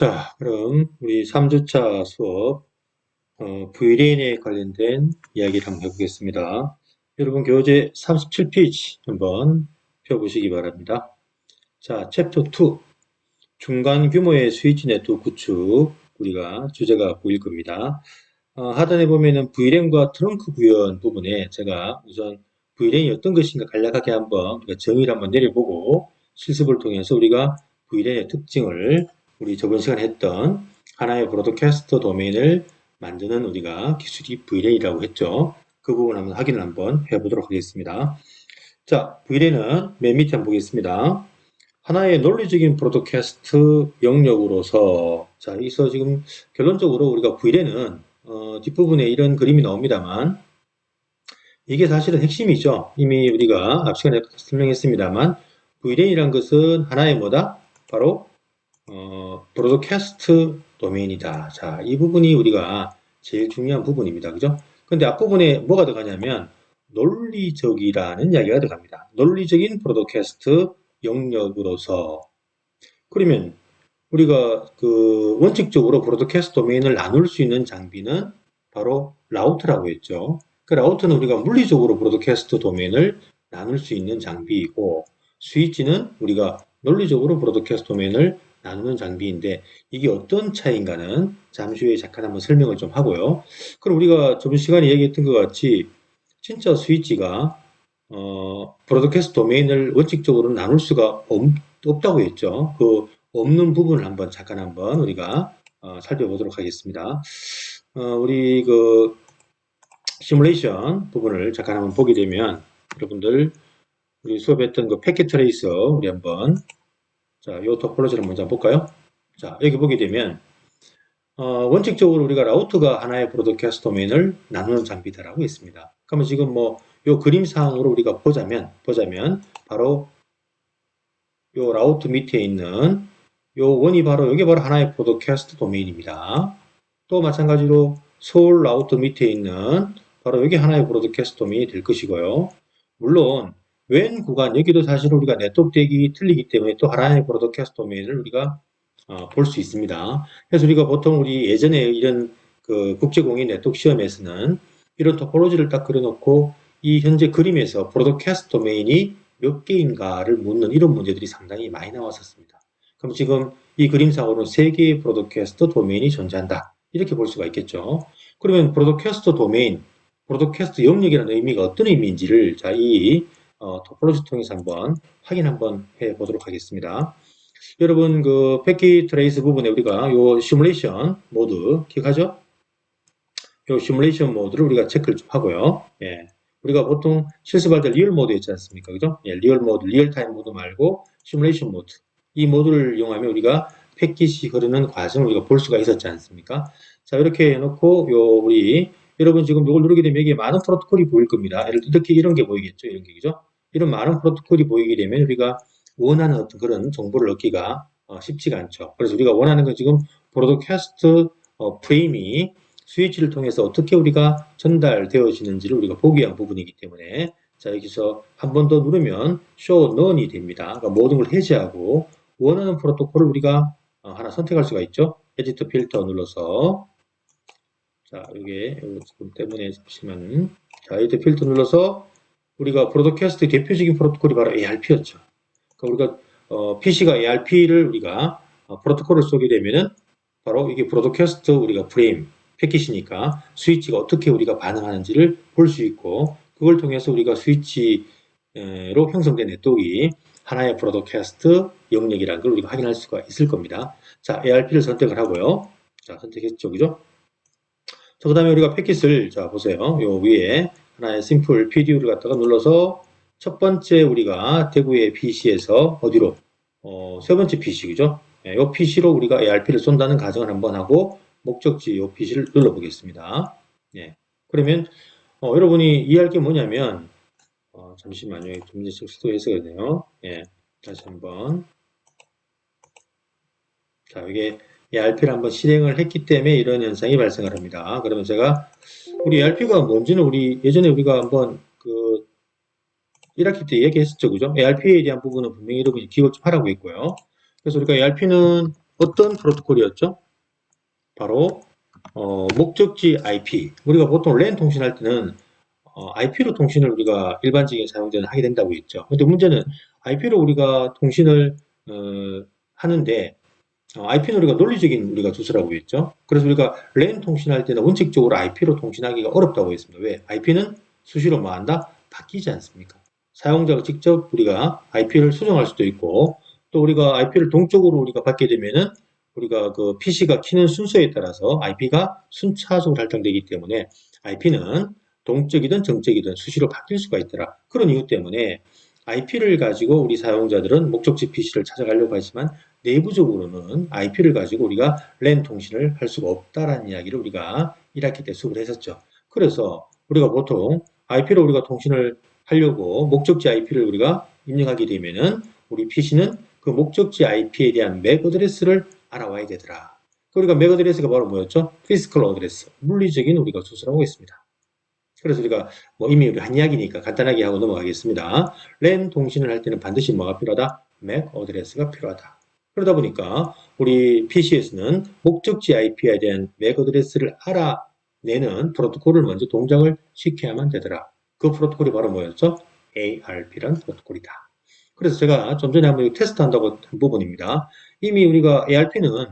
자, 그럼 우리 3주차 수업 VLAN에 관련된 이야기를 한번 해보겠습니다. 여러분 교재 37페이지 한번 펴보시기 바랍니다. 자, 챕터 2 중간 규모의 스위치 네트워크 구축 우리가 주제가 보일 겁니다. 하단에 보면은 VLAN과 트렁크 구현 부분에 제가 우선 VLAN이 어떤 것인가 간략하게 한번 우리가 정의를 한번 내려보고 실습을 통해서 우리가 VLAN의 특징을 우리 저번 시간에 했던 하나의 브로드캐스터 도메인을 만드는 우리가 기술이 VLAN이라고 했죠. 그 부분 한번 확인을 한번 해보도록 하겠습니다. 자, VLAN은 맨 밑에 한번 보겠습니다. 하나의 논리적인 브로드캐스트 영역으로서 자, 여기서 지금 결론적으로 우리가 VLAN은 뒷부분에 이런 그림이 나옵니다만 이게 사실은 핵심이죠. 이미 우리가 앞 시간에 설명했습니다만 VLAN이란 것은 하나의 뭐다? 바로 브로드캐스트 도메인이다. 자, 이 부분이 우리가 제일 중요한 부분입니다. 그죠? 근데 앞부분에 뭐가 들어가냐면 논리적이라는 이야기가 들어갑니다. 논리적인 브로드캐스트 영역으로서 그러면 우리가 그 원칙적으로 브로드캐스트 도메인을 나눌 수 있는 장비는 바로 라우터라고 했죠. 그 라우터는 우리가 물리적으로 브로드캐스트 도메인을 나눌 수 있는 장비이고 스위치는 우리가 논리적으로 브로드캐스트 도메인을 나누는 장비인데 이게 어떤 차이인가는 잠시 후에 잠깐 한번 설명을 좀 하고요. 그럼 우리가 저번 시간에 얘기했던 것 같이 진짜 스위치가 브로드캐스트 도메인을 원칙적으로 나눌 수가 없다고 했죠. 그 없는 부분을 잠깐 한번 우리가 살펴보도록 하겠습니다. 우리 그 시뮬레이션 부분을 잠깐 한번 보게 되면 여러분들 우리 수업했던 그 패킷 트레이서 우리 한번 자, 요 토폴로지를 먼저 볼까요? 자, 여기 보게 되면 원칙적으로 우리가 라우터가 하나의 브로드캐스트 도메인을 나누는 장비다라고 했습니다. 그러면 지금 뭐 요 그림상으로 우리가 보자면 바로 요 라우터 밑에 있는 요 원이 바로 여기 바로 하나의 브로드캐스트 도메인입니다. 또 마찬가지로 서울 라우터 밑에 있는 바로 여기 하나의 브로드캐스트 도메인이 될 것이고요. 물론 왼 구간 여기도 사실 우리가 네트워크 대기 틀리기 때문에 또 하나의 브로드캐스트 도메인을 우리가 볼 수 있습니다. 그래서 우리가 보통 우리 예전에 이런 그 국제공인 네트워크 시험에서는 이런 토폴로지를 딱 그려놓고 이 현재 그림에서 브로드캐스트 도메인이 몇 개인가를 묻는 이런 문제들이 상당히 많이 나왔었습니다. 그럼 지금 이 그림상으로는 3개의 브로드캐스트 도메인이 존재한다. 이렇게 볼 수가 있겠죠. 그러면 브로드캐스트 도메인, 브로드캐스트 영역이라는 의미가 어떤 의미인지를 자, 이 토폴로지 통해서 확인 해 보도록 하겠습니다. 여러분 그 패킷 트레이스 부분에 우리가 요 시뮬레이션 모드 기억하죠? 요 시뮬레이션 모드를 우리가 체크를 좀 하고요. 예. 우리가 보통 실습할 때 리얼 모드 있지 않습니까? 그죠? 예, 리얼 모드, 리얼타임 모드 말고 시뮬레이션 모드. 이 모드를 이용하면 우리가 패킷이 흐르는 과정을 우리가 볼 수가 있었지 않습니까? 자, 이렇게 해놓고 우리 여러분 지금 이걸 누르게 되면 여기에 많은 프로토콜이 보일 겁니다. 이렇게 이런 게 보이겠죠? 이런 게 그죠? 이런 많은 프로토콜이 보이게 되면 우리가 원하는 어떤 그런 정보를 얻기가 쉽지가 않죠. 그래서 우리가 원하는 건 지금 브로드캐스트 프레임이 스위치를 통해서 어떻게 우리가 전달되어지는지를 우리가 보기 위한 부분이기 때문에 자, 여기서 한 번 더 누르면 show none이 됩니다. 그러니까 모든 걸 해제하고 원하는 프로토콜을 우리가 하나 선택할 수가 있죠. 에디터 필터 눌러서 자, 이게 지금 때문에 잠시만 자, 에디터 필터 눌러서 우리가 브로드캐스트 대표적인 프로토콜이 바로 ARP였죠. 그러니까 우리가 PC가 ARP를 우리가 프로토콜을 쏘게 되면은 바로 이게 브로드캐스트 우리가 프레임 패킷이니까 스위치가 어떻게 우리가 반응하는지를 볼 수 있고 그걸 통해서 우리가 스위치로 형성된 네트워크가 하나의 브로드캐스트 영역이라는 걸 우리가 확인할 수가 있을 겁니다. 자, ARP를 선택을 하고요. 자, 선택했죠. 그죠? 자, 그 다음에 우리가 패킷을 자, 보세요. 요 위에 하나의 심플 PDU를 갖다가 눌러서 첫 번째 우리가 대구의 PC에서 어디로? 세 번째 PC, 그죠? 이 PC로 우리가 ARP를 쏜다는 가정을 한번 하고 목적지 이 PC를 눌러보겠습니다. 예. 그러면 여러분이 이해할 게 뭐냐면 잠시만요. 좀 이제 수도해서 그러네요. 예. 다시 한번 자, 이게 ARP를 한번 실행을 했기 때문에 이런 현상이 발생을 합니다. 그러면 제가 우리 ARP가 뭔지는 우리 예전에 우리가 한번 그 1학기 때 얘기했었죠. 그죠? ARP에 대한 부분은 분명히 여러분이 기억 좀 하라고 했고요. 그래서 우리가 ARP는 어떤 프로토콜이었죠? 바로 목적지 IP. 우리가 보통 랜 통신할 때는 IP로 통신을 우리가 일반적인 사용자는 하게 된다고 했죠. 근데 문제는 IP로 우리가 통신을 하는데 IP는 우리가 논리적인 우리가 두수라고 했죠. 그래서 우리가 랜 통신할 때는 원칙적으로 IP로 통신하기가 어렵다고 했습니다. 왜? IP는 수시로 뭐 한다? 바뀌지 않습니까? 사용자가 직접 우리가 IP를 수정할 수도 있고 또 우리가 IP를 동적으로 우리가 받게 되면은 우리가 그 PC가 키는 순서에 따라서 IP가 순차적으로 할당되기 때문에 IP는 동적이든 정적이든 수시로 바뀔 수가 있더라. 그런 이유 때문에 IP를 가지고 우리 사용자들은 목적지 PC를 찾아가려고 하지만 내부적으로는 IP를 가지고 우리가 랜 통신을 할 수가 없다라는 이야기를 우리가 1학기 때 수업을 했었죠. 그래서 우리가 보통 IP로 우리가 통신을 하려고 목적지 IP를 우리가 입력하게 되면은 우리 PC는 그 목적지 IP에 대한 맥 어드레스를 알아와야 되더라. 우리가 맥 어드레스가 바로 뭐였죠? 피지컬 어드레스, 물리적인 우리가 수수라고 했습니다. 그래서 우리가 뭐 이미 한 이야기니까 간단하게 하고 넘어가겠습니다. 랜 통신을 할 때는 반드시 뭐가 필요하다? 맥 어드레스가 필요하다. 그러다 보니까 우리 PC에서는 목적지 IP에 대한 맥 어드레스를 알아내는 프로토콜을 먼저 동작을 시켜야만 되더라. 그 프로토콜이 바로 뭐였죠? ARP라는 프로토콜이다. 그래서 제가 좀 전에 한번 테스트한다고 한 부분입니다. 이미 우리가 ARP는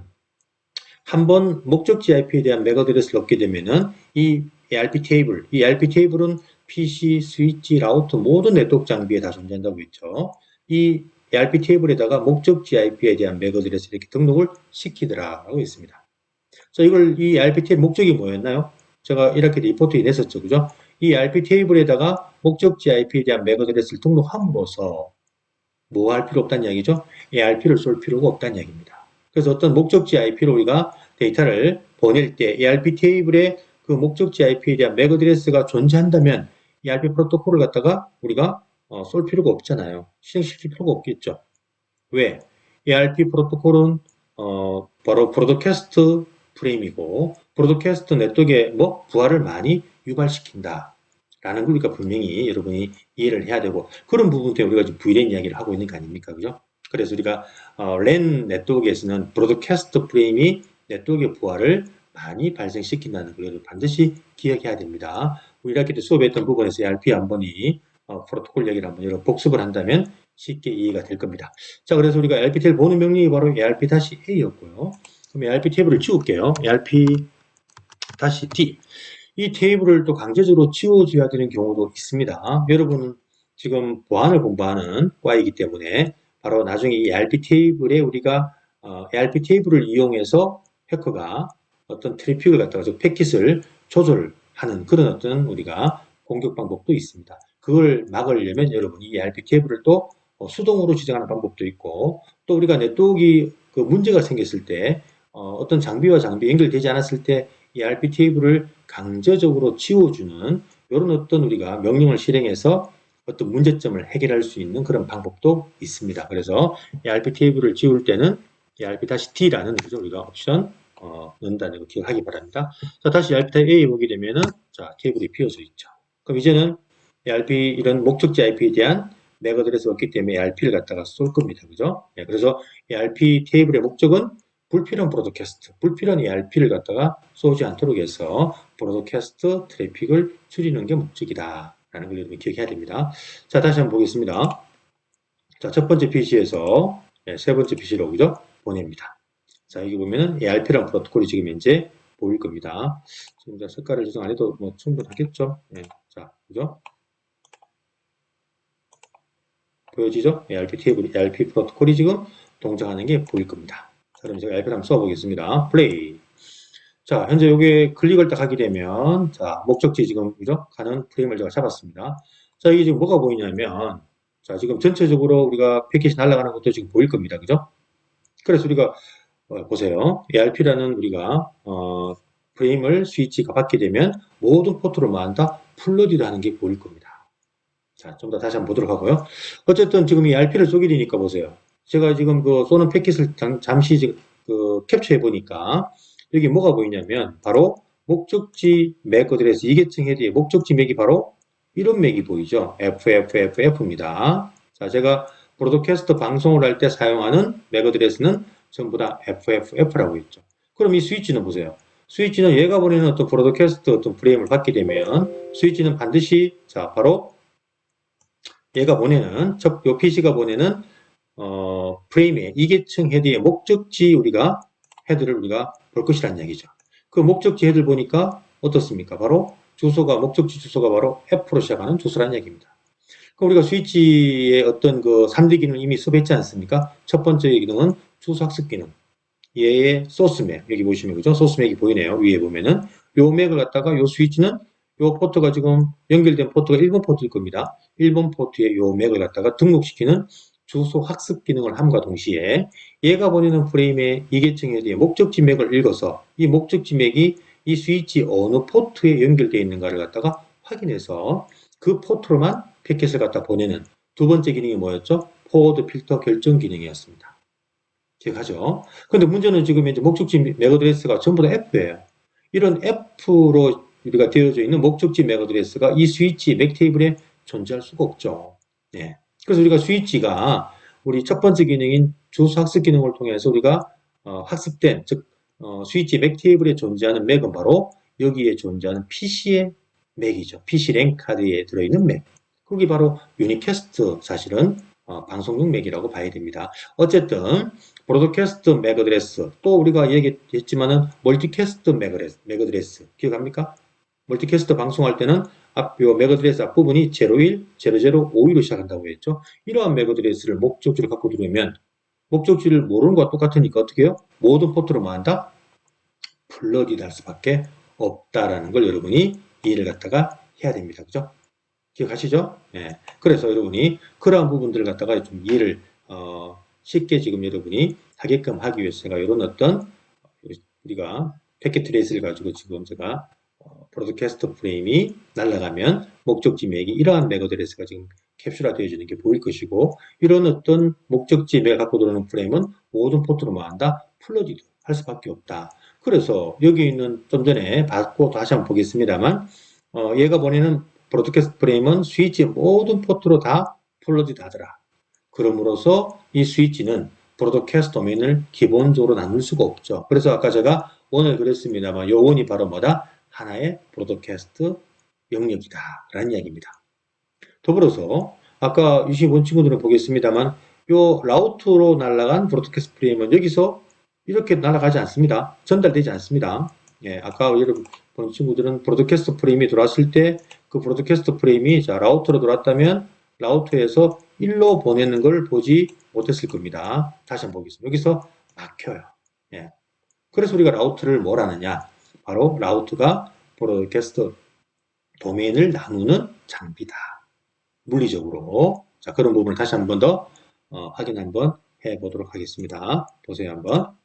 한번 목적지 IP에 대한 맥 어드레스를 얻게 되면은 이 ARP 테이블, 이 ARP 테이블은 PC, 스위치, 라우터 모든 네트워크 장비에 다 존재한다고 했죠. 이 ARP 테이블에다가 목적지 IP에 대한 맥 어드레스 이렇게 등록을 시키더라라고 했습니다. 자, 이 ARP 테이블 목적이 뭐였나요? 제가 이렇게 리포트에 냈었죠, 그죠? 이 ARP 테이블에다가 목적지 IP에 대한 맥 어드레스를 등록함으로써 뭐 할 필요 없다는 이야기죠? ARP를 쏠 필요가 없다는 이야기입니다. 그래서 어떤 목적지 IP로 우리가 데이터를 보낼 때 ARP 테이블에 그 목적지 IP에 대한 맥 어드레스가 존재한다면 ARP 프로토콜을 갖다가 우리가 쏠 필요가 없잖아요. 실행시킬 필요가 없겠죠. 왜? ARP 프로토콜은 바로 브로드캐스트 프레임이고 브로드캐스트 네트워크에 뭐 부하를 많이 유발시킨다. 라는 걸 우리가 분명히 여러분이 이해를 해야 되고 그런 부분 때문에 우리가 지금 VLAN 이야기를 하고 있는 거 아닙니까? 그죠? 그래서 우리가 랜 네트워크에서는 브로드캐스트 프레임이 네트워크의 부하를 많이 발생시킨다는 걸 반드시 기억해야 됩니다. 우리 이렇게 수업했던 부분에서 ARP 한 번이 프로토콜 이야기를 한번 여러 복습을 한다면 쉽게 이해가 될 겁니다. 자, 그래서 우리가 ARP 테이블 보는 명령이 바로 ARP-A였고요. 그럼 ARP 테이블을 지울게요. ARP-D. 이 테이블을 또 강제적으로 지워줘야 되는 경우도 있습니다. 여러분은 지금 보안을 공부하는 과이기 때문에 바로 나중에 이 ARP 테이블에 우리가 ARP 테이블을 이용해서 해커가 어떤 트래픽을 갖다가 패킷을 조절하는 그런 어떤 우리가 공격 방법도 있습니다. 그걸 막으려면 여러분이 이 ARP 테이블을 또 수동으로 지정하는 방법도 있고 또 우리가 네트워크가 그 문제가 생겼을 때 어떤 장비와 장비 연결되지 않았을 때 이 RP 테이블을 강제적으로 지워주는 이런 어떤 우리가 명령을 실행해서 어떤 문제점을 해결할 수 있는 그런 방법도 있습니다. 그래서 이 RP 테이블을 지울 때는 이 RP-D라는 그죠 우리가 옵션 넣는다는 거 기억하기 바랍니다. 자, 다시 RP-A에 보게 되면은 자 테이블이 비어져 있죠. 그럼 이제는 이 RP 이런 목적지 IP에 대한 맥 어드레스가 없기 때문에 RP를 갖다가 쏠 겁니다. 그죠? 네, 그래서 이 RP 테이블의 목적은 불필요한 브로드캐스트, 불필요한 ERP를 갖다가 쏘지 않도록 해서 브로드캐스트 트래픽을 줄이는 게 목적이다. 라는 걸 여러분이 기억해야 됩니다. 자, 다시 한번 보겠습니다. 자, 첫 번째 PC에서 세 번째 PC로 그죠? 보냅니다. 자, 여기 보면은 ARP라는 프로토콜이 지금 현재 보일 겁니다. 지금 색깔을 지정 안 해도 뭐 충분하겠죠? 네, 자, 그죠? 보여지죠? ARP 테이블, ARP 프로토콜이 지금 동작하는 게 보일 겁니다. 자, 그럼 제가 ARP를 한번 써보겠습니다. 플레이. 자, 현재 여기에 클릭을 딱 하게 되면, 자, 목적지 지금, 그죠? 가는 프레임을 제가 잡았습니다. 자, 이게 지금 뭐가 보이냐면, 자, 지금 전체적으로 우리가 패킷이 날아가는 것도 지금 보일 겁니다. 그죠? 그래서 우리가, 보세요. ARP라는 우리가, 프레임을 스위치가 받게 되면 모든 포트로 뭐 한다? 플러디드 하는 게 보일 겁니다. 자, 좀 더 다시 한번 보도록 하고요. 어쨌든 지금 이 RP를 쏘게 되니까 보세요. 제가 지금 그 쏘는 패킷을 잠시 그 캡처해 보니까 여기 뭐가 보이냐면 바로 목적지 맥 어드레스 이계층 헤드의 목적지 맥이 바로 이런 맥이 보이죠. FFFF입니다. 자, 제가 브로드캐스트 방송을 할 때 사용하는 맥 어드레스는 전부 다 FFF라고 있죠. 그럼 이 스위치는 보세요. 스위치는 얘가 보내는 어떤 브로드캐스트 어떤 프레임을 받게 되면 스위치는 반드시 자 바로 얘가 보내는 요 PC가 보내는 프레임의 이계층 헤드의 목적지 우리가 헤드를 우리가 볼 것이라는 얘기죠. 그 목적지 헤드를 보니까 어떻습니까? 바로 주소가 목적지 주소가 바로 F로 시작하는 주소라는 얘기입니다. 그럼 우리가 스위치의 어떤 그 3D 기능을 이미 수업했지 않습니까? 첫 번째 기능은 주소 학습 기능. 얘의 소스 맥 여기 보시면 그죠? 소스 맥이 보이네요. 위에 보면은 요 맥을 갖다가 요 스위치는 요 포트가 지금 연결된 포트가 1번 포트일 겁니다. 1번 포트에 요 맥을 갖다가 등록시키는 주소 학습 기능을 함과 동시에 얘가 보내는 프레임의 이계층에 대해 목적지 맥을 읽어서 이 목적지 맥이 이 스위치 어느 포트에 연결되어 있는가를 갖다가 확인해서 그 포트로만 패킷을 갖다 보내는 두 번째 기능이 뭐였죠? 포워드 필터 결정 기능이었습니다. 기억하죠? 근데 문제는 지금 이제 목적지 맥어드레스가 전부 다 F예요. 이런 F로 우리가 되어져 있는 목적지 맥어드레스가 이 스위치 맥 테이블에 존재할 수가 없죠. 네. 그래서 우리가 스위치가 우리 첫 번째 기능인 주소 학습 기능을 통해서 우리가 학습된 즉 스위치 맥 테이블에 존재하는 맥은 바로 여기에 존재하는 PC의 맥이죠. PC 랭 카드에 들어있는 맥. 그게 바로 유니캐스트 사실은 방송용 맥이라고 봐야 됩니다. 어쨌든 브로드캐스트 맥 어드레스 또 우리가 얘기했지만은 멀티캐스트 맥 어드레스 기억합니까? 멀티캐스트 방송할 때는 요 맥 어드레스 앞부분이 01, 00, 52로 시작한다고 했죠. 이러한 맥 어드레스를 목적지를 갖고 들어오면 목적지를 모르는 것과 똑같으니까 어떻게 해요? 모든 포트로 뭐 한다? 플러디드 할 수밖에 없다라는 걸 여러분이 이해를 갖다가 해야 됩니다. 그죠? 기억하시죠? 예. 그래서 여러분이 그러한 부분들을 갖다가 좀 이해를 쉽게 지금 여러분이 하게끔 하기 위해서 제가 이런 어떤 우리가 패킷 트레이스를 가지고 지금 제가 브로드캐스트 프레임이 날아가면 목적지 맥이 이러한 맥 어드레스가 지금 캡슐화 되어지는 게 보일 것이고 이런 어떤 목적지 맥을 갖고 들어오는 프레임은 모든 포트로 뭐 한다? 플러디드 할 수밖에 없다. 그래서 여기 있는 좀 전에 봤고 다시 한번 보겠습니다만 얘가 보내는 브로드캐스트 프레임은 스위치의 모든 포트로 다 플러디드 하더라. 그러므로서 이 스위치는 브로드캐스트 도메인을 기본적으로 나눌 수가 없죠. 그래서 아까 제가 원을 그렸습니다만 요 원이 바로 뭐다? 하나의 브로드캐스트 영역이다 라는 이야기입니다. 더불어서 아까 유시 본 친구들은 보겠습니다만 요 라우트로 날아간 브로드캐스트 프레임은 여기서 이렇게 날아가지 않습니다. 전달되지 않습니다. 예, 아까 여러분 본 친구들은 브로드캐스트 프레임이 들어왔을 때 그 브로드캐스트 프레임이 자 라우터로 들어왔다면 라우터에서 1로 보내는 걸 보지 못했을 겁니다. 다시 한번 보겠습니다. 여기서 막혀요. 예. 그래서 우리가 라우트를 뭘 하느냐? 바로 라우트가 브로드캐스트 도메인을 나누는 장비다. 물리적으로. 자, 그런 부분을 다시 한번 더 확인 한번 해보도록 하겠습니다. 보세요, 한번.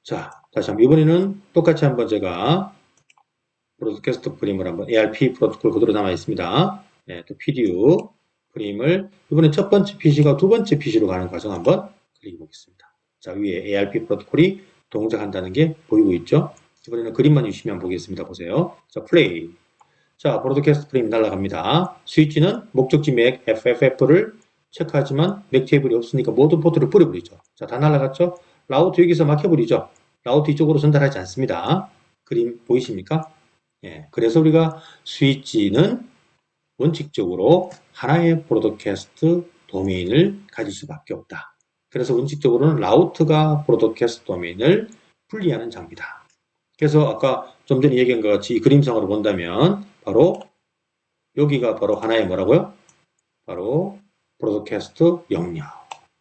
자, 다시 한번 이번에는 똑같이 한번 제가 브로드캐스트 프레임을 한번 ARP 프로토콜 그대로 남아 있습니다. 네, 또 PDU 프레임을 이번에 첫 번째 PC가 두 번째 PC로 가는 과정 한번 그리고 보겠습니다. 자, 위에 ARP 프로토콜이 동작한다는 게 보이고 있죠? 이번에는 그림만 주시면 보겠습니다. 보세요. 자, 플레이. 자, 브로드캐스트 프레임 날아갑니다. 스위치는 목적지 맥 FFF를 체크하지만 맥 테이블이 없으니까 모든 포트를 뿌려버리죠. 자, 다 날아갔죠? 라우트 여기서 막혀버리죠. 라우트 이쪽으로 전달하지 않습니다. 그림 보이십니까? 예, 그래서 우리가 스위치는 원칙적으로 하나의 브로드캐스트 도메인을 가질 수밖에 없다. 그래서 원칙적으로는 라우트가 브로드캐스트 도메인을 분리하는 장비다. 그래서 아까 좀 전에 얘기한 것 같이 이 그림상으로 본다면 바로 여기가 바로 하나의 뭐라고요? 바로 브로드캐스트 영역.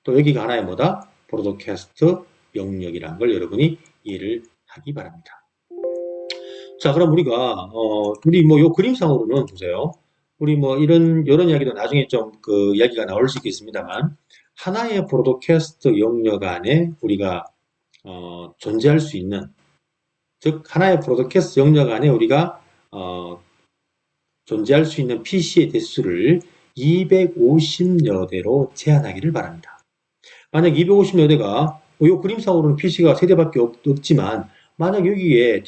또 여기가 하나의 뭐다? 브로드캐스트 영역이라는 걸 여러분이 이해를 하기 바랍니다. 자, 그럼 우리가 우리 뭐 요 그림상으로는 보세요. 우리 뭐 이런 이야기도 나중에 좀 그 이야기가 나올 수 있겠습니다만 하나의 브로드캐스트 영역 안에 우리가 존재할 수 있는 즉 하나의 브로드캐스트 영역 안에 우리가 존재할 수 있는 PC의 대수를 250여 대로 제한하기를 바랍니다. 만약 250여 대가 이 그림상으로는 PC가 3대밖에 없지만 만약 여기에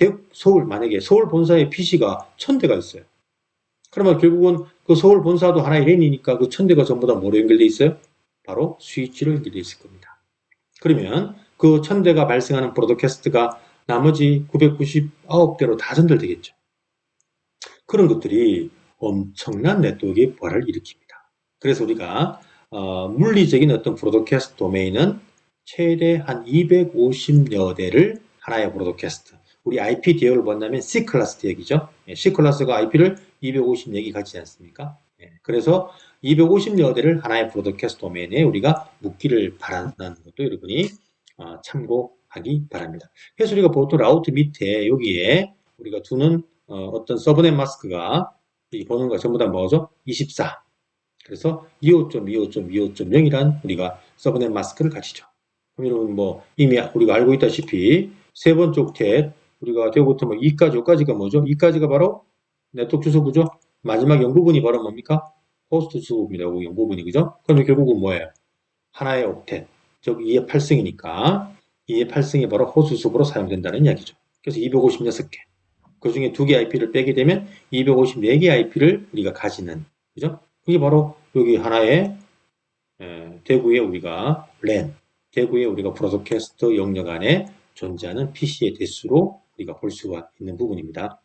만약에 서울 본사의 PC가 1000대가 있어요. 그러면 결국은 그 서울 본사도 하나의 랜이니까 그 1000대가 전부 다 뭐로 연결되어 있어요? 바로 스위치로 연결되어 있을 겁니다. 그러면 그 1000대가 발생하는 브로드캐스트가 나머지 999대로 다 전달되겠죠. 그런 것들이 엄청난 네트워크의 부활을 일으킵니다. 그래서 우리가 물리적인 어떤 브로드캐스트 도메인은 최대 한 250여 대를 하나의 브로드캐스트. 우리 IP 대역을 본다면 C클래스 대역이죠. C클래스가 IP를 254개 가지지 않습니까? 그래서 250여 대를 하나의 브로드캐스트 도메인에 우리가 묶기를 바라는 것도 여러분이 참고하기 바랍니다. 그래서 우리가 보통 라우트 밑에 여기에 우리가 두는 어떤 서브넷 마스크가 이 번호가 전부 다 뭐죠? 24. 그래서 25.25.25.0이란 우리가 서브넷 마스크를 가지죠. 그럼 여러분 뭐 이미 우리가 알고 있다시피 세 번째 옥텟 우리가 대부터 뭐 2까지 5까지가 뭐죠? 2까지가 바로 네트워크 주소구죠. 마지막 0부분이 바로 뭡니까? 호스트 주소구입니다. 0부분이 그죠? 그러면 결국은 뭐예요? 하나의 옥텟 즉 2의 8승이니까 2의 8승이 바로 호스트 주소구로 사용된다는 이야기죠. 그래서 256개. 그 중에 2개 IP를 빼게 되면 254개 IP를 우리가 가지는, 그죠? 그게 바로 여기 하나의 대구에 우리가 랜, 대구에 우리가 브로드캐스트 영역 안에 존재하는 PC의 대수로 우리가 볼 수가 있는 부분입니다.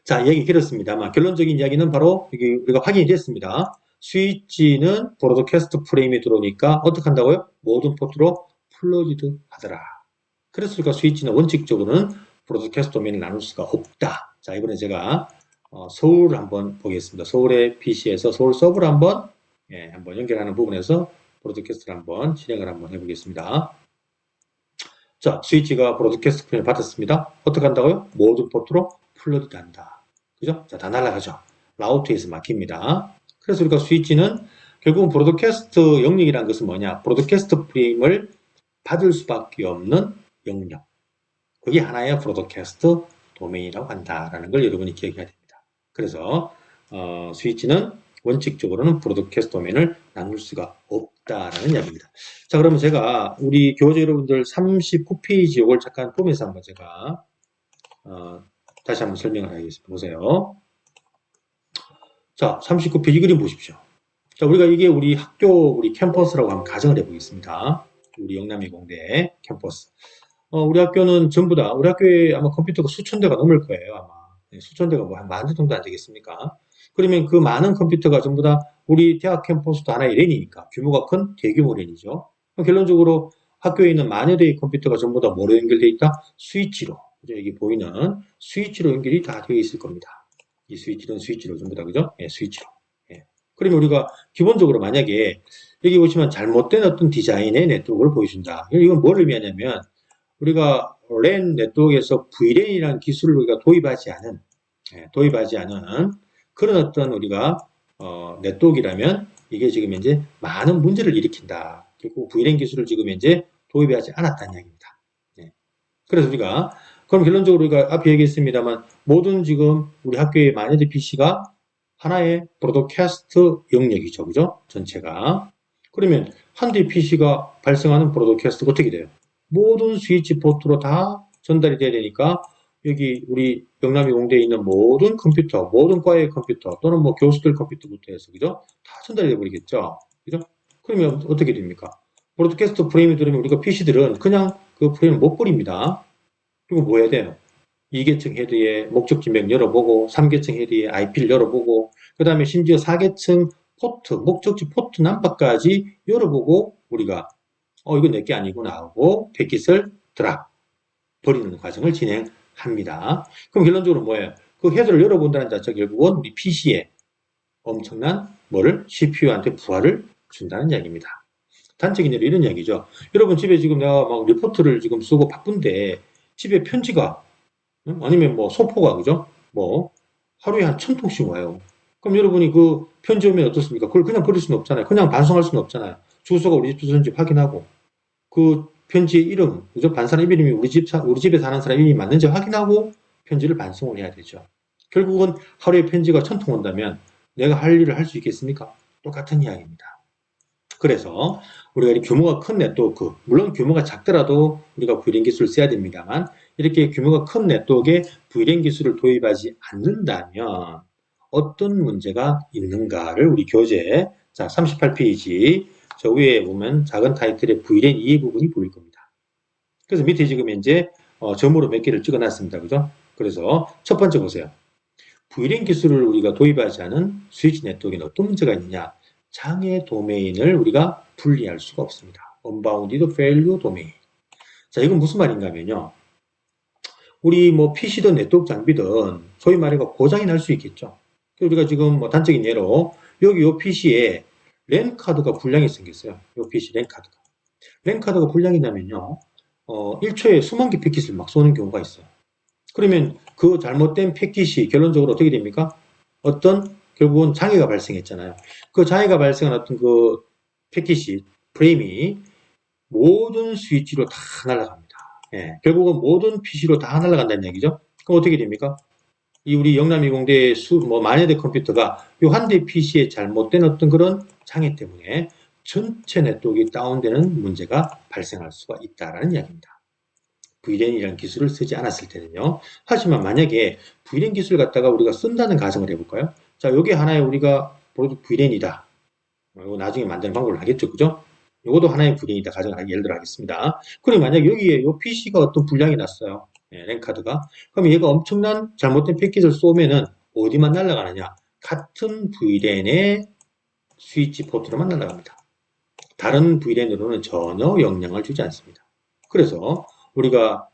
자, 얘기 길었습니다만 결론적인 이야기는 바로 여기 우리가 확인이 됐습니다. 스위치는 브로드캐스트 프레임에 들어오니까 어떻게 한다고요? 모든 포트로 플러지드 하더라. 그래서 우리가 스위치는 원칙적으로는 브로드캐스트 도메인을 나눌 수가 없다. 자, 이번에 제가 서울을 한번 보겠습니다. 서울의 PC에서 서울 서버를 한번 연결하는 부분에서 브로드캐스트를 한번 실행을 한번 해보겠습니다. 자, 스위치가 브로드캐스트 프레임을 받았습니다. 어떻게 한다고요? 모든 포트로 플러드 한다. 그죠? 자, 다 날아가죠. 라우트에서 막힙니다. 그래서 우리가 스위치는 결국은 브로드캐스트 영역이라는 것은 뭐냐? 브로드캐스트 프레임을 받을 수밖에 없는 영역. 그게 하나의 브로드캐스트 도메인이라고 한다라는 걸 여러분이 기억해야 됩니다. 그래서 스위치는 원칙적으로는 브로드캐스트 도메인을 나눌 수가 없다라는 이야기입니다. 자, 그러면 제가 우리 교재 여러분들 39페이지 이걸 잠깐 보면서 한번 제가 다시 한번 설명을 하겠습니다. 보세요. 자, 39페이지 그림 보십시오. 자, 우리가 이게 우리 학교, 우리 캠퍼스라고 한번 가정을 해보겠습니다. 우리 영남이공대 캠퍼스. 우리 학교는 전부 다, 우리 학교에 아마 컴퓨터가 수천 대가 넘을 거예요, 아마. 수천 대가 뭐 한 만 대 정도 안 되겠습니까? 그러면 그 많은 컴퓨터가 전부 다 우리 대학 캠퍼스도 하나의 랜이니까 규모가 큰 대규모 랜이죠. 결론적으로 학교에 있는 만여 대의 컴퓨터가 전부 다 뭐로 연결되어 있다? 스위치로. 그죠? 여기 보이는 스위치로 연결이 다 되어 있을 겁니다. 이 스위치는 스위치로 전부 다, 그죠? 예, 스위치로. 예. 그러면 우리가 기본적으로 만약에 여기 보시면 잘못된 어떤 디자인의 네트워크를 보여준다. 이건 뭘 의미하냐면 우리가 랜 네트워크에서 VLAN이라는 기술을 우리가 도입하지 않은 그런 어떤 우리가 네트워크라면 이게 지금 현재 많은 문제를 일으킨다. 결국 VLAN 기술을 지금 현재 도입하지 않았다는 이야기입니다. 네. 그래서 우리가 그럼 결론적으로 우리가 앞에 얘기했습니다만 모든 지금 우리 학교의 마이너드 PC가 하나의 브로드캐스트 영역이죠. 그죠? 전체가. 그러면 한 대 PC가 발생하는 브로드캐스트가 어떻게 돼요? 모든 스위치 포트로 다 전달이 돼야 되니까 여기 우리 영남이 공대에 있는 모든 컴퓨터, 모든 과의 컴퓨터 또는 뭐 교수들 컴퓨터부터 해서 그죠? 다 전달이 돼 버리겠죠. 그죠? 그러면 어떻게 됩니까? 브로드캐스트 프레임이 들으면 우리가 PC들은 그냥 그 프레임을 못 버립니다. 그리고 뭐 해야 돼요? 2계층 헤드에 목적지 맥 열어보고 3계층 헤드에 IP를 열어보고 그 다음에 심지어 4계층 포트, 목적지 포트 넘버까지 열어보고 우리가 이건 내게 아니구나 하고 패킷을 드랍 버리는 과정을 진행합니다. 그럼 결론적으로 뭐예요? 그 헤드를 열어본다는 자체가 결국은 우리 PC에 엄청난 뭐를 CPU한테 부하를 준다는 이야기입니다. 단적인 예로 이런 이야기죠. 여러분 집에 지금 내가 막 리포트를 지금 쓰고 바쁜데 집에 편지가 아니면 뭐 소포가 그죠? 뭐 하루에 한 1000통씩 와요. 그럼 여러분이 그 편지 오면 어떻습니까? 그걸 그냥 버릴 수는 없잖아요. 그냥 반송할 수는 없잖아요. 주소가 우리 집 주소인지 확인하고 그 편지의 이름, 그죠? 반사람 이름이 우리 집에 사는 사람 이름이 맞는지 확인하고 편지를 반송을 해야 되죠. 결국은 하루에 편지가 1000통 온다면 내가 할 일을 할 수 있겠습니까? 똑같은 이야기입니다. 그래서 우리가 이 규모가 큰 네트워크, 물론 규모가 작더라도 우리가 VLAN 기술을 써야 됩니다만 이렇게 규모가 큰 네트워크에 VLAN 기술을 도입하지 않는다면 어떤 문제가 있는가를 우리 교재 자 38페이지 저 위에 보면 작은 타이틀에 VLAN 2의 부분이 보일 겁니다. 그래서 밑에 지금 이제 점으로 몇 개를 찍어놨습니다. 그죠? 그래서 첫 번째 보세요. VLAN 기술을 우리가 도입하지 않은 스위치 네트워크에 어떤 문제가 있느냐? 장애 도메인을 우리가 분리할 수가 없습니다. Unbounded Failure Domain. 자, 이건 무슨 말인가 하면요. 우리 뭐 PC든 네트워크 장비든 소위 말해서 고장이 날 수 있겠죠. 우리가 지금 뭐 단적인 예로 여기 요 PC에 랜 카드가 불량이 생겼어요. 요 PC 랜 카드가. 랜 카드가 불량이 나면요. 1초에 수만 개 패킷을 막 쏘는 경우가 있어요. 그러면 그 잘못된 패킷이 결론적으로 어떻게 됩니까? 어떤 결국은 장애가 발생했잖아요. 그 장애가 발생한 어떤 그 패킷이 프레임이 모든 스위치로 다 날아갑니다. 예, 결국은 모든 PC로 다 날아간다는 얘기죠. 그럼 어떻게 됩니까? 이 우리 영남이공대 만여 대 컴퓨터가 이 한 대 PC에 잘못된 어떤 그런 장애 때문에 전체 네트워크가 다운되는 문제가 발생할 수가 있다라는 이야기입니다. VLAN이라는 기술을 쓰지 않았을 때는요. 하지만 만약에 VLAN 기술을 갖다가 우리가 쓴다는 가정을 해볼까요? 자, 이게 하나의 우리가 VLAN이다. 이거 나중에 만드는 방법을 하겠죠, 그죠? 이것도 하나의 VLAN이다 가정을 예를 들어 하겠습니다. 그리고 만약 여기에 이 PC가 어떤 불량이 났어요. 랜카드가. 그럼 얘가 엄청난 잘못된 패킷을 쏘면은 어디만 날아가느냐? 같은 VLAN의 스위치 포트로만 날아갑니다. 다른 VLAN으로는 전혀 영향을 주지 않습니다. 그래서 우리가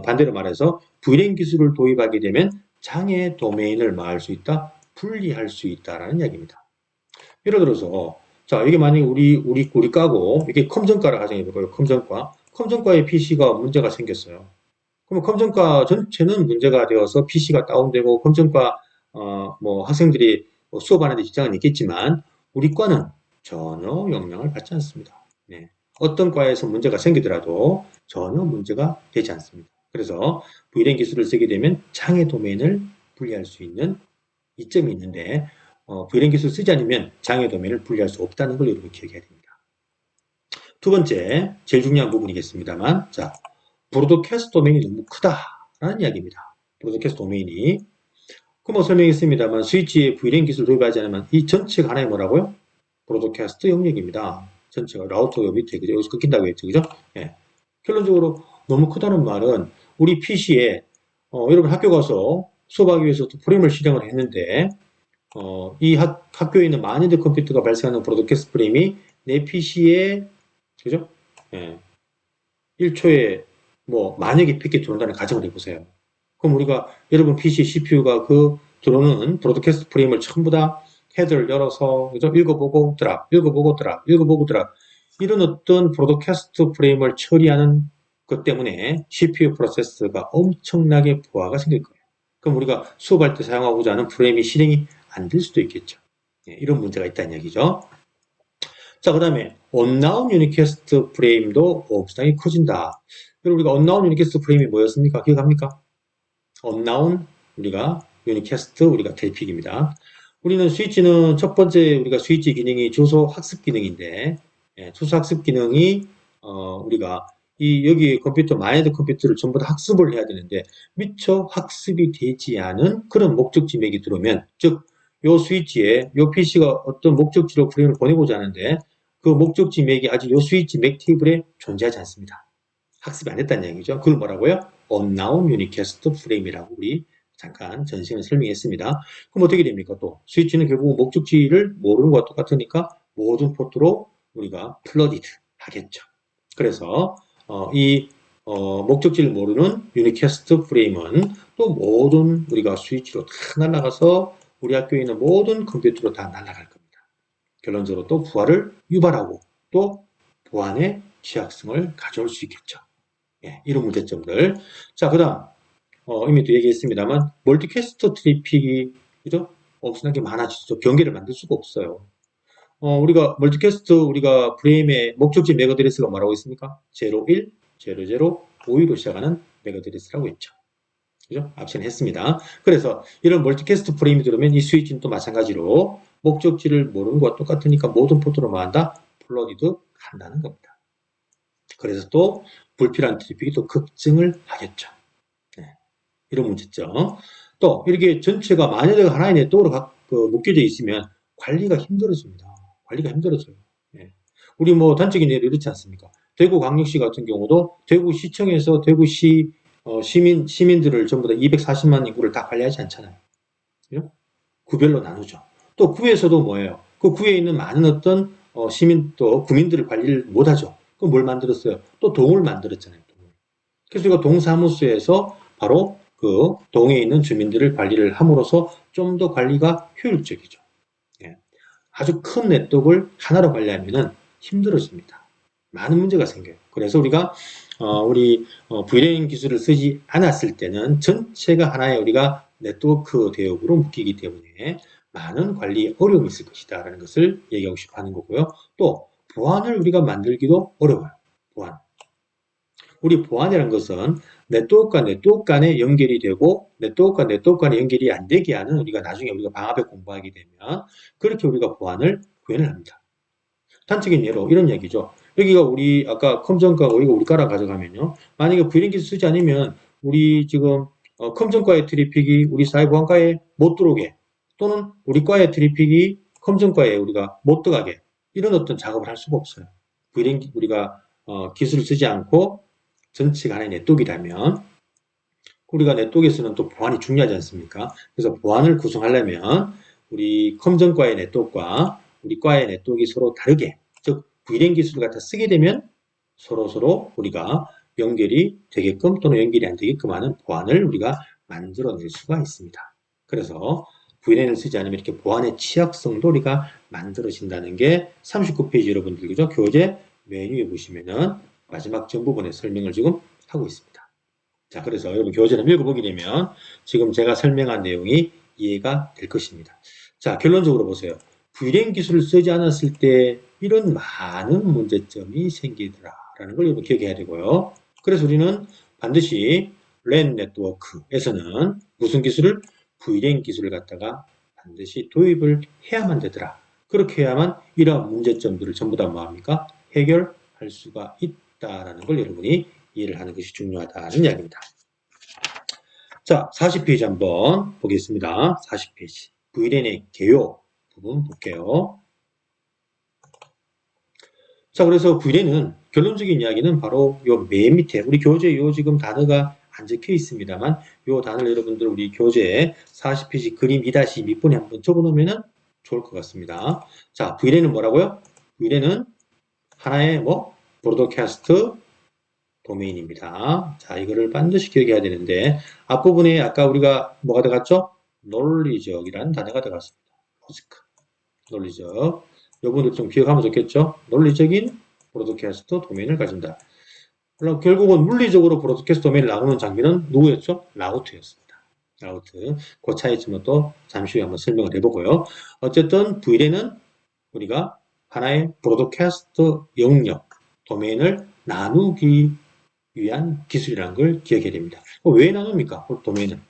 반대로 말해서 VLAN 기술을 도입하게 되면 장애 도메인을 막을 수 있다, 분리할 수 있다라는 이야기입니다. 예를 들어서 자 이게 만약에 우리 까고 이게 컴전과라 가정해볼까요? 컴전과의 PC가 문제가 생겼어요. 그럼 컴전과 전체는 문제가 되어서 PC가 다운되고 컴전과 뭐 학생들이 수업하는 데 지장은 있겠지만 우리 과는 전혀 영향을 받지 않습니다. 네. 어떤 과에서 문제가 생기더라도 전혀 문제가 되지 않습니다. 그래서 VLAN 기술을 쓰게 되면 장애 도메인을 분리할 수 있는 이점이 있는데 VLAN 기술을 쓰지 않으면 장애 도메인을 분리할 수 없다는 걸 여러분 기억해야 됩니다. 두 번째, 제일 중요한 부분이겠습니다만 자, 브로드캐스트 도메인이 너무 크다라는 이야기입니다. 브로드캐스트 도메인이 뭐 설명했습니다만 스위치에 VLAN 기술 도입하지 않으면 이 전체가 하나의 뭐라고요? 브로드캐스트 영역입니다. 전체가 라우터 밑에 그죠? 여기서 끊긴다고 했죠, 그죠? 예. 결론적으로 너무 크다는 말은 우리 PC에 여러분 학교 가서 수업하기 위해서 프레임을 실행을 했는데 이 학교에 있는 많은 컴퓨터가 발생하는 브로드캐스트 프레임이 내 PC에 그죠? 예. 1초에 뭐 만여 개 패킷 들어온다는 가정을 해보세요. 그럼 우리가 여러분 PC CPU가 그 들어오는 브로드캐스트 프레임을 전부 다 헤드를 열어서 그죠? 읽어보고 드랍, 읽어보고 드랍, 읽어보고 드랍 이런 어떤 브로드캐스트 프레임을 처리하는 것 때문에 CPU 프로세스가 엄청나게 부하가 생길 거예요. 그럼 우리가 수업할 때 사용하고자 하는 프레임이 실행이 안 될 수도 있겠죠. 예, 이런 문제가 있다는 얘기죠. 자, 그 다음에 언나운 유니캐스트 프레임도 엄청나게 커진다. 그리고 우리가 언나운 유니캐스트 프레임이 뭐였습니까? 기억합니까? 언나운 우리가 유니캐스트 우리가 델픽입니다. 우리는 스위치는 첫 번째 우리가 스위치 기능이 주소 학습 기능인데 주소 학습 기능이 우리가 여기 컴퓨터 마이너드 컴퓨터를 전부 다 학습을 해야 되는데 미처 학습이 되지 않은 그런 목적지 맥이 들어오면 즉 요 스위치에 요 PC가 어떤 목적지로 프레임을 보내고자 하는데 그 목적지 맥이 아직 요 스위치 맥 테이블에 존재하지 않습니다. 학습이 안 됐다는 얘기죠. 그걸 뭐라고요? unknown unicast frame이라고 우리 잠깐 전 시간에 설명했습니다. 그럼 어떻게 됩니까? 또 스위치는 결국 목적지를 모르는 것과 똑같으니까 모든 포트로 우리가 flooded 하겠죠. 그래서 목적지를 모르는 unicast frame은 또 모든 우리가 스위치로 다 날아가서 우리 학교에 있는 모든 컴퓨터로 다 날아갈 겁니다. 결론적으로 또 부하를 유발하고 또 보안의 취약성을 가져올 수 있겠죠. 예, 이런 문제점들. 자, 그 다음, 이미 또 얘기했습니다만, 멀티캐스터 트래픽이, 그죠? 엄청나게 많아지죠. 경계를 만들 수가 없어요. 우리가 우리가 프레임의 목적지 맥 어드레스가 뭐라고 있습니까? 01, 00, 52로 시작하는 맥 어드레스라고 했죠. 그죠? 앞전에 했습니다. 그래서 이런 멀티캐스트 프레임이 들어오면 이 스위치는 또 마찬가지로 목적지를 모르는 것과 똑같으니까 모든 포트로 뭐한다? 플러디드 한다는 겁니다. 그래서 또 불필요한 트래픽이 또 급증을 하겠죠. 네. 이런 문제점. 또 이렇게 전체가 만약에 하나의 네트워크로 묶여져 있으면 관리가 힘들어집니다. 관리가 힘들어져요. 네. 우리 뭐 단적인 예로 이렇지 않습니까? 대구광역시 같은 경우도 대구시청에서 대구시 시민들을 전부 다 240만 인구를 다 관리하지 않잖아요. 그죠? 구별로 나누죠. 또 구에서도 뭐예요? 그 구에 있는 많은 어떤 시민 또 구민들을 관리를 못하죠. 그럼 뭘 만들었어요? 또 동을 만들었잖아요. 동을. 그래서 우리가 동사무소에서 바로 그 동에 있는 주민들을 관리를 함으로써 좀 더 관리가 효율적이죠. 예. 아주 큰 네트워크를 하나로 관리하면은 힘들어집니다. 많은 문제가 생겨요. 그래서 우리가 우리 VLAN 기술을 쓰지 않았을 때는 전체가 하나의 우리가 네트워크 대역으로 묶이기 때문에 많은 관리 어려움이 있을 것이다라는 것을 얘기하고 싶어 하는 거고요. 또 보안을 우리가 만들기도 어려워요. 보안. 우리 보안이라는 것은 네트워크와 네트워크 간에 연결이 되고 네트워크와 네트워크 간에 연결이 안 되게 하는 우리가 나중에 우리가 방화벽 공부하게 되면 그렇게 우리가 보안을 구현을 합니다. 단적인 예로 이런 얘기죠. 여기가 우리 아까 컴전과고 이거 우리 과라 가져가면요. 만약에 VLAN 기술 쓰지 않으면 우리 지금 컴전과의 트래픽이 우리 사회보안과에 못 들어오게 또는 우리 과의 트래픽이 컴전과에 우리가 못 들어가게 이런 어떤 작업을 할 수가 없어요. VLAN 우리가 기술을 쓰지 않고 전체가 하나의 네트워크라면 우리가 네트워크에서는 또 보안이 중요하지 않습니까? 그래서 보안을 구성하려면 우리 컴전과의 네트워크와 우리 과의 네트워크가 서로 다르게 즉 VLAN 기술을 갖다 쓰게 되면 서로 우리가 연결이 되게끔 또는 연결이 안 되게끔 하는 보안을 우리가 만들어낼 수가 있습니다. 그래서 VLAN을 쓰지 않으면 이렇게 보안의 취약성도 우리가 만들어진다는 게 39페이지 여러분들 그죠? 교재 메뉴에 보시면은 마지막 전 부분에 설명을 지금 하고 있습니다. 자, 그래서 여러분 교재를 읽어보게 되면 지금 제가 설명한 내용이 이해가 될 것입니다. 자, 결론적으로 보세요. VLAN 기술을 쓰지 않았을 때 이런 많은 문제점이 생기더라라는 걸 여러분 기억해야 되고요. 그래서 우리는 반드시 LAN 네트워크에서는 무슨 기술을? VLAN 기술을 갖다가 반드시 도입을 해야만 되더라. 그렇게 해야만 이러한 문제점들을 전부 다 뭐합니까? 해결할 수가 있다라는 걸 여러분이 이해를 하는 것이 중요하다는 이야기입니다. 자, 40페이지 한번 보겠습니다. 40페이지. VLAN의 개요 부분 볼게요. 자, 그래서 VLAN은 결론적인 이야기는 바로 요 맨 밑에 우리 교재 요 지금 단어가 안 적혀 있습니다만 요 단어를 여러분들 우리 교재에 40페이지 그림 2- 밑번에 한번 적어 놓으면 좋을 것 같습니다. 자, VLAN은 뭐라고요? VLAN은 하나의 브로드캐스트 도메인입니다. 자, 이거를 반드시 기억해야 되는데 앞부분에 아까 우리가 뭐가 들어갔죠? 논리적이라는 단어가 들어갔습니다. 로지크, 논리적. 여러분들 좀 기억하면 좋겠죠? 논리적인 브로드캐스트 도메인을 가진다. 그럼 결국은 물리적으로 브로드캐스트 도메인을 나누는 장비는 누구였죠? 라우트였습니다. 라우트. 그 차이점은 또 잠시 후에 한번 설명을 해보고요. 어쨌든 VLAN은 우리가 하나의 브로드캐스트 영역, 도메인을 나누기 위한 기술이라는 걸 기억해야 됩니다. 왜 나눕니까? 도메인은.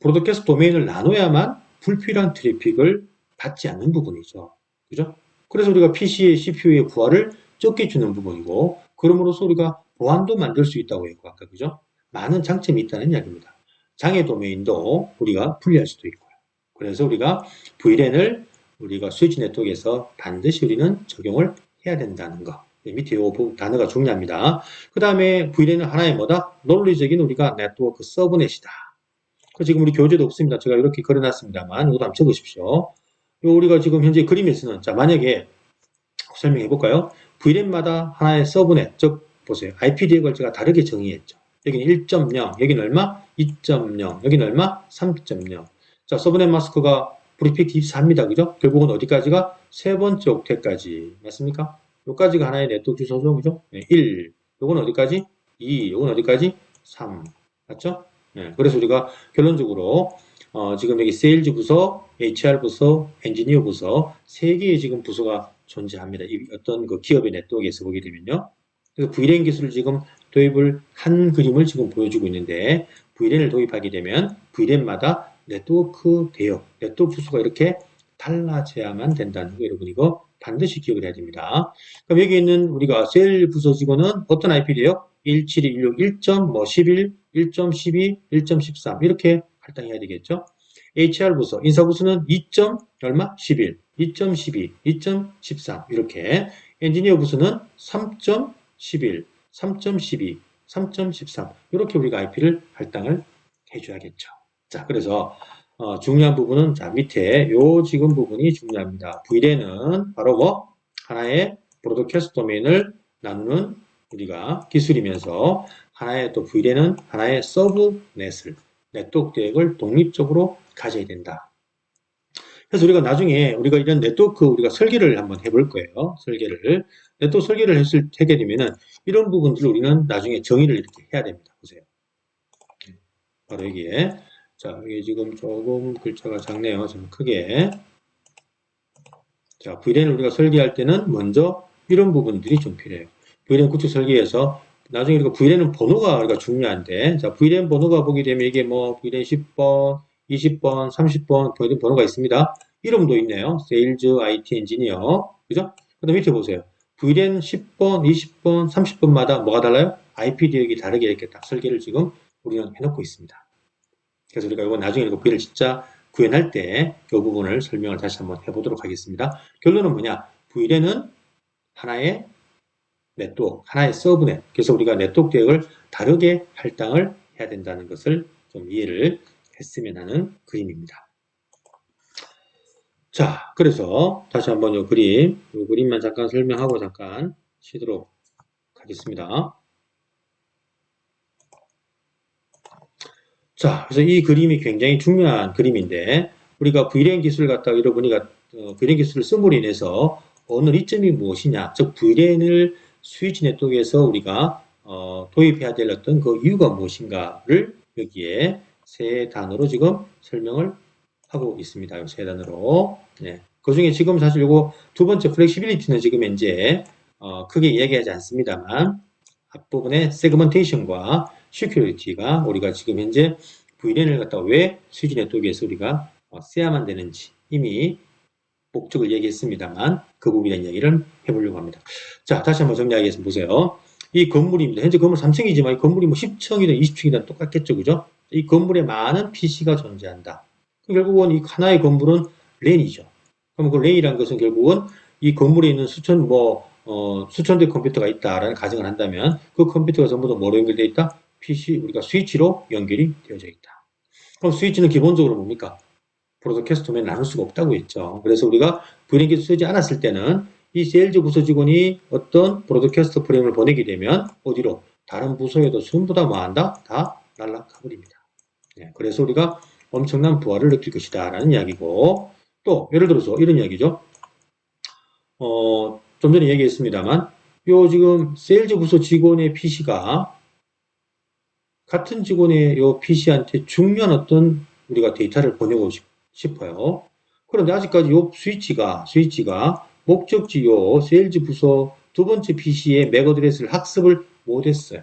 브로드캐스트 도메인을 나눠야만 불필요한 트래픽을 받지 않는 부분이죠. 그죠? 그래서 우리가 PC의 CPU의 부하를 적게 주는 부분이고, 그럼으로써 우리가 보안도 만들 수 있다고 했고, 아까 그죠? 많은 장점이 있다는 이야기입니다. 장애 도메인도 우리가 분리할 수도 있고요. 그래서 우리가 VLAN을 우리가 스위치 네트워크에서 반드시 우리는 적용을 해야 된다는 거. 밑에 이 단어가 중요합니다. 그 다음에 VLAN은 하나의 뭐다? 논리적인 우리가 네트워크 서브넷이다. 그 지금 우리 교재도 없습니다. 제가 이렇게 그려놨습니다만 이것도 한번 적으십시오. 우리가 지금 현재 그림에서는 자 만약에 설명해 볼까요? VLAN마다 하나의 서브넷, 즉 보세요. IPD역을 제가 다르게 정의했죠. 여기는 1.0, 여기는 얼마? 2.0, 여기는 얼마? 3.0. 자, 서브넷 마스크가 프리픽트 24입니다. 그죠? 결국은 어디까지가? 세 번째 옥텟까지. 맞습니까? 여기까지가 하나의 네트워크 주소죠. 그죠? 네, 1. 요건 어디까지? 2. 요건 어디까지? 3. 맞죠? 네, 그래서 우리가 결론적으로 지금 여기 세일즈 부서, HR 부서, 엔지니어 부서 세 개의 지금 부서가 존재합니다. 이 어떤 그 기업의 네트워크에서 보게 되면요. 그래서 VLAN 기술을 지금 도입을 한 그림을 지금 보여주고 있는데 VLAN을 도입하게 되면 VLAN마다 네트워크 대역, 네트워크 부서가 이렇게 달라져야만 된다는 거 여러분 이거 반드시 기억을 해야 됩니다. 그럼 여기 있는 우리가 셀 부서 직원은 어떤 IP 대역? 1716, 1.11, 1.12, 1.13 이렇게 할당해야 되겠죠. HR 부서, 인사 부서는 2. 얼마? 11, 2.12, 2.13 이렇게 엔지니어 부서는 3.11, 3.12, 3.13 이렇게 우리가 IP를 할당을 해줘야겠죠. 자, 그래서 중요한 부분은 자 밑에 요 지금 부분이 중요합니다. VLAN은 바로 뭐 하나의 브로드캐스트 도메인을 나누는 우리가 기술이면서 하나의 또 VLAN은 하나의 서브넷을 네트워크 계획을 독립적으로 가져야 된다. 그래서 우리가 나중에 우리가 이런 네트워크 우리가 설계를 한번 해볼 거예요. 네트워크 설계를 하게 되면은 이런 부분들을 우리는 나중에 정의를 이렇게 해야 됩니다. 보세요. 바로 여기에 자, 이게 지금 조금 글자가 작네요. 좀 크게. 자, VLAN을 우리가 설계할 때는 먼저 이런 부분들이 좀 필요해요. VLAN 구축 설계에서 나중에 우리가 VLAN 번호가 우리가 중요한데, 자, VLAN 번호가 보게 되면 이게 뭐 VLAN 10번, 20번, 30번 VLAN 번호가 있습니다. 이름도 있네요. Sales IT Engineer. 그죠? 그 다음에 밑에 보세요. VLAN 10번, 20번, 30번마다 뭐가 달라요? IP 대역이 다르게 이렇게 딱 설계를 지금 우리는 해놓고 있습니다. 그래서 우리가 이거 나중에 이거 VLAN을 진짜 구현할 때 이 부분을 설명을 다시 한번 해보도록 하겠습니다. 결론은 뭐냐? VLAN은 하나의 네트워크, 하나의 서브넷. 그래서 우리가 네트워크 계획을 다르게 할당을 해야 된다는 것을 좀 이해를 했으면 하는 그림입니다. 자, 그래서 다시 한번 이 그림만 잠깐 설명하고 잠깐 쉬도록 하겠습니다. 자, 그래서 이 그림이 굉장히 중요한 그림인데 우리가 VLAN 기술을 갖다가 여러분이가 VLAN 기술을 씀으로 인해서 어느 이점이 무엇이냐, 즉 VLAN을 스위치 네트워크에서 우리가 도입해야 될 어떤 그 이유가 무엇인가를 여기에 세 단어로 지금 설명을 하고 있습니다. 이 세 단어로. 네. 그 중에 지금 사실 요거 두 번째 플렉시빌리티는 지금 현재 크게 이야기하지 않습니다만 앞부분의 세그먼테이션과 시큐리티가 우리가 지금 현재 VLAN을 갖다가 왜 스위치 네트워크에서 우리가 써야만 되는지 이미 목적을 얘기했습니다만 그 부분에 대한 이야기를 해보려고 합니다. 자, 다시 한번 정리하겠습니다. 보세요. 이 건물입니다. 현재 건물 3층이지만 이 건물이 뭐 10층이든 20층이든 똑같겠죠. 그죠? 이 건물에 많은 PC가 존재한다. 결국은 이 하나의 건물은 랜이죠. 그럼 그 랜이라는 것은 결국은 이 건물에 있는 수천 대의 컴퓨터가 있다라는 가정을 한다면 그 컴퓨터가 전부 다 뭐로 연결되어 있다? PC, 우리가 스위치로 연결이 되어져 있다. 그럼 스위치는 기본적으로 뭡니까? 브로드캐스트면 나눌 수가 없다고 했죠. 그래서 우리가 VLAN 기술 쓰지 않았을 때는 이 세일즈 부서 직원이 어떤 브로드캐스트 프레임을 보내게 되면 어디로? 다른 부서에도 전부 다 뭐한다? 다 날아가버립니다. 네, 그래서 우리가 엄청난 부하를 느낄 것이다 라는 이야기고 또 예를 들어서 이런 이야기죠. 좀 전에 얘기했습니다만 요 지금 세일즈 부서 직원의 PC가 같은 직원의 요 PC한테 중요한 어떤 우리가 데이터를 보내고 싶어요. 그런데 아직까지 요 스위치가 목적지 요 세일즈 부서 두 번째 PC의 맥 어드레스를 학습을 못했어요.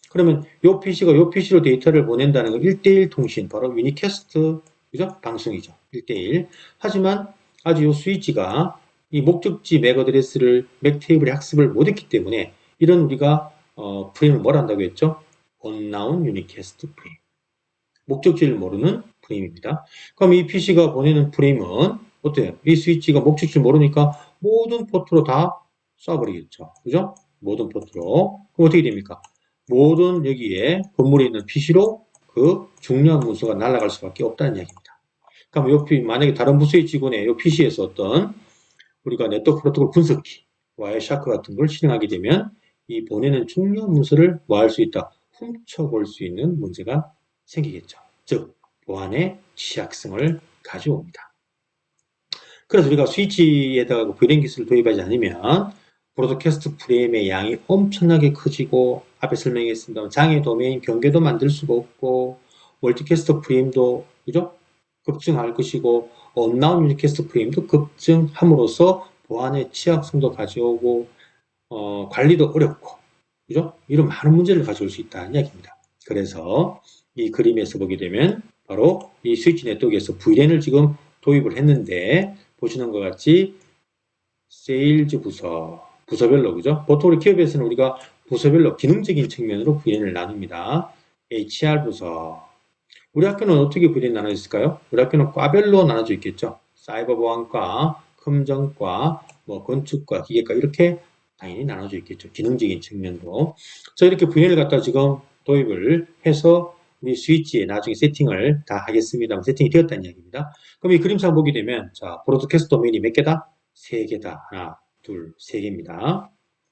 그러면 요 PC가 요 PC로 데이터를 보낸다는 건 1대1 통신, 바로 유니캐스트, 그죠? 방송이죠. 1대1. 하지만 아주 요 스위치가 이 목적지 맥 어드레스를 맥 테이블에 학습을 못했기 때문에 이런 우리가 프레임을 뭐라 한다고 했죠? unknown unicast 프레임. 목적지를 모르는 프레임입니다. 그럼 이 PC가 보내는 프레임은 어때요? 이 스위치가 목적지를 모르니까 모든 포트로 다 쏴버리겠죠. 그죠? 모든 포트로. 그럼 어떻게 됩니까? 모든 여기에 건물에 있는 PC로 그 중요한 문서가 날아갈 수밖에 없다는 이야기입니다. 그럼 만약에 다른 부서의 직원의 이 PC에서 어떤 우리가 네트워크 프로토콜 분석기, 와이어샤크 같은 걸 실행하게 되면 이 보내는 중요한 문서를 뭐 할 수 있다? 훔쳐볼 수 있는 문제가 생기겠죠. 즉, 보안의 취약성을 가져옵니다. 그래서 우리가 스위치에다가 VLAN 기술을 도입하지 않으면 브로드캐스트 프레임의 양이 엄청나게 커지고 앞에 설명했습니다만 장애 도메인 경계도 만들 수가 없고 멀티캐스트 프레임도 그죠? 급증할 것이고 언나운 유니캐스트 프레임도 급증함으로써 보안의 취약성도 가져오고 관리도 어렵고 그죠? 이런 많은 문제를 가져올 수 있다는 이야기입니다. 그래서 이 그림에서 보게 되면 바로 이 스위치 네트워크에서 VLAN을 지금 도입을 했는데 보시는 것 같이 세일즈 부서별로 그죠? 보통 우리 기업에서는 우리가 부서별로 기능적인 측면으로 VLAN을 나눕니다. HR 부서. 우리 학교는 어떻게 VLAN 나눠 있을까요? 우리 학교는 과별로 나눠져 있겠죠. 사이버 보안과, 금정과, 뭐 건축과, 기계과 이렇게 당연히 나눠져 있겠죠. 기능적인 측면으로. 자, 이렇게 VN을 갖다 지금 도입을 해서 우리 스위치에 나중에 세팅을 다 하겠습니다. 세팅이 되었다는 이야기입니다. 그럼 이 그림상 보게 되면, 자, 브로드캐스트 도메인이 몇 개다? 3개다. 하나, 둘, 3개입니다.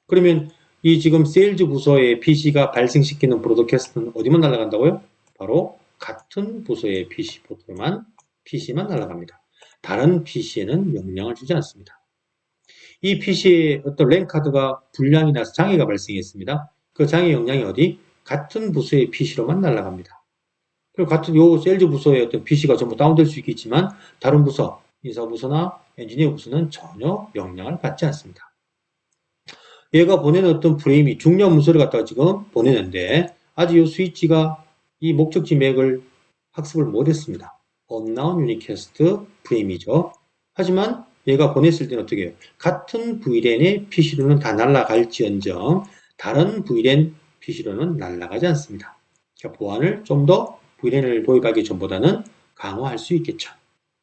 그러면 이 지금 세일즈 부서의 PC가 발생시키는 브로드캐스트는 어디만 날아간다고요? 바로 같은 부서의 PC만 날아갑니다. 다른 PC에는 영향을 주지 않습니다. 이 PC에 어떤 랜 카드가 불량이 나서 장애가 발생했습니다. 그 장애 영향이 어디? 같은 부서의 PC로만 날아갑니다. 그리고 같은 요 셀즈 부서의 어떤 PC가 전부 다운될 수 있겠지만 다른 부서, 인사부서나 엔지니어 부서는 전혀 영향을 받지 않습니다. 얘가 보내는 어떤 프레임이 중요한 문서를 갖다가 지금 보내는데 아직 이 스위치가 이 목적지 맥을 학습을 못했습니다. unknown unicast 프레임이죠. 하지만 얘가 보냈을 때는 어떻게 해요? 같은 VLAN의 PC로는 다 날아갈지언정 다른 VLAN PC로는 날아가지 않습니다. 그러니까 보안을 좀 더 VLAN을 도입하기 전보다는 강화할 수 있겠죠.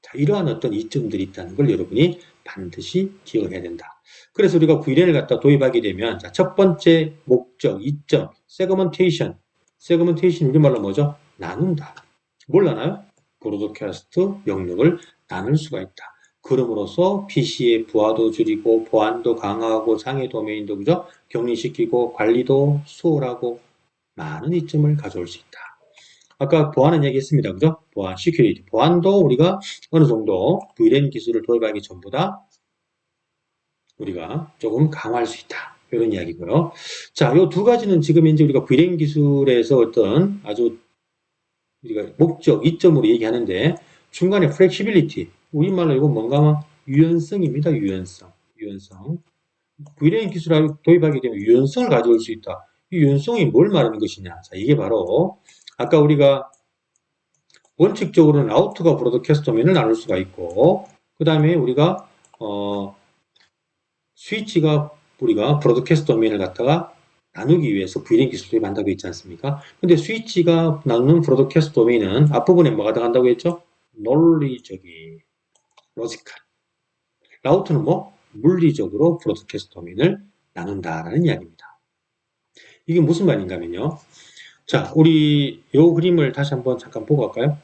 자, 이러한 어떤 이점들이 있다는 걸 여러분이 반드시 기억해야 된다. 그래서 우리가 VLAN을 갖다 도입하게 되면 자, 첫 번째 목적, 이점, 세그먼테이션. 세그먼테이션 우리말로 뭐죠? 나눈다. 뭘 나눠요? 브로드캐스트 영역을 나눌 수가 있다. 그럼으로써 PC의 부하도 줄이고 보안도 강화하고 장애 도메인도 그죠? 격리시키고 관리도 수월하고 많은 이점을 가져올 수 있다. 아까 보안은 얘기했습니다. 그죠? 보안, 시큐리티. 보안도 우리가 어느 정도 VLAN 기술을 도입하기 전보다 우리가 조금 강화할 수 있다. 이런 이야기고요. 자, 요 두 가지는 지금 이제 우리가 VLAN 기술에서 어떤 아주 우리가 목적, 이점으로 얘기하는데 중간에 flexibility. 우리말로 이거 뭔가 하면 유연성입니다. 유연성. VLAN 기술을 도입하게 되면 유연성을 가져올 수 있다. 이 유연성이 뭘 말하는 것이냐. 자, 이게 바로 아까 우리가 원칙적으로는 라우터가 브로드캐스트 도메인을 나눌 수가 있고 그 다음에 우리가 스위치가 우리가 브로드캐스트 도메인을 갖다가 나누기 위해서 VLAN 기술을 도입한다고 했지 않습니까? 근데 스위치가 나누는 브로드캐스트 도메인은 앞부분에 뭐가 들어간다고 했죠? 논리적인, 로지컬. 라우터는 뭐? 물리적으로 브로드캐스트 도메인을 나눈다라는 이야기입니다. 이게 무슨 말인가 하면요. 자, 우리 요 그림을 다시 한번 잠깐 보고 갈까요?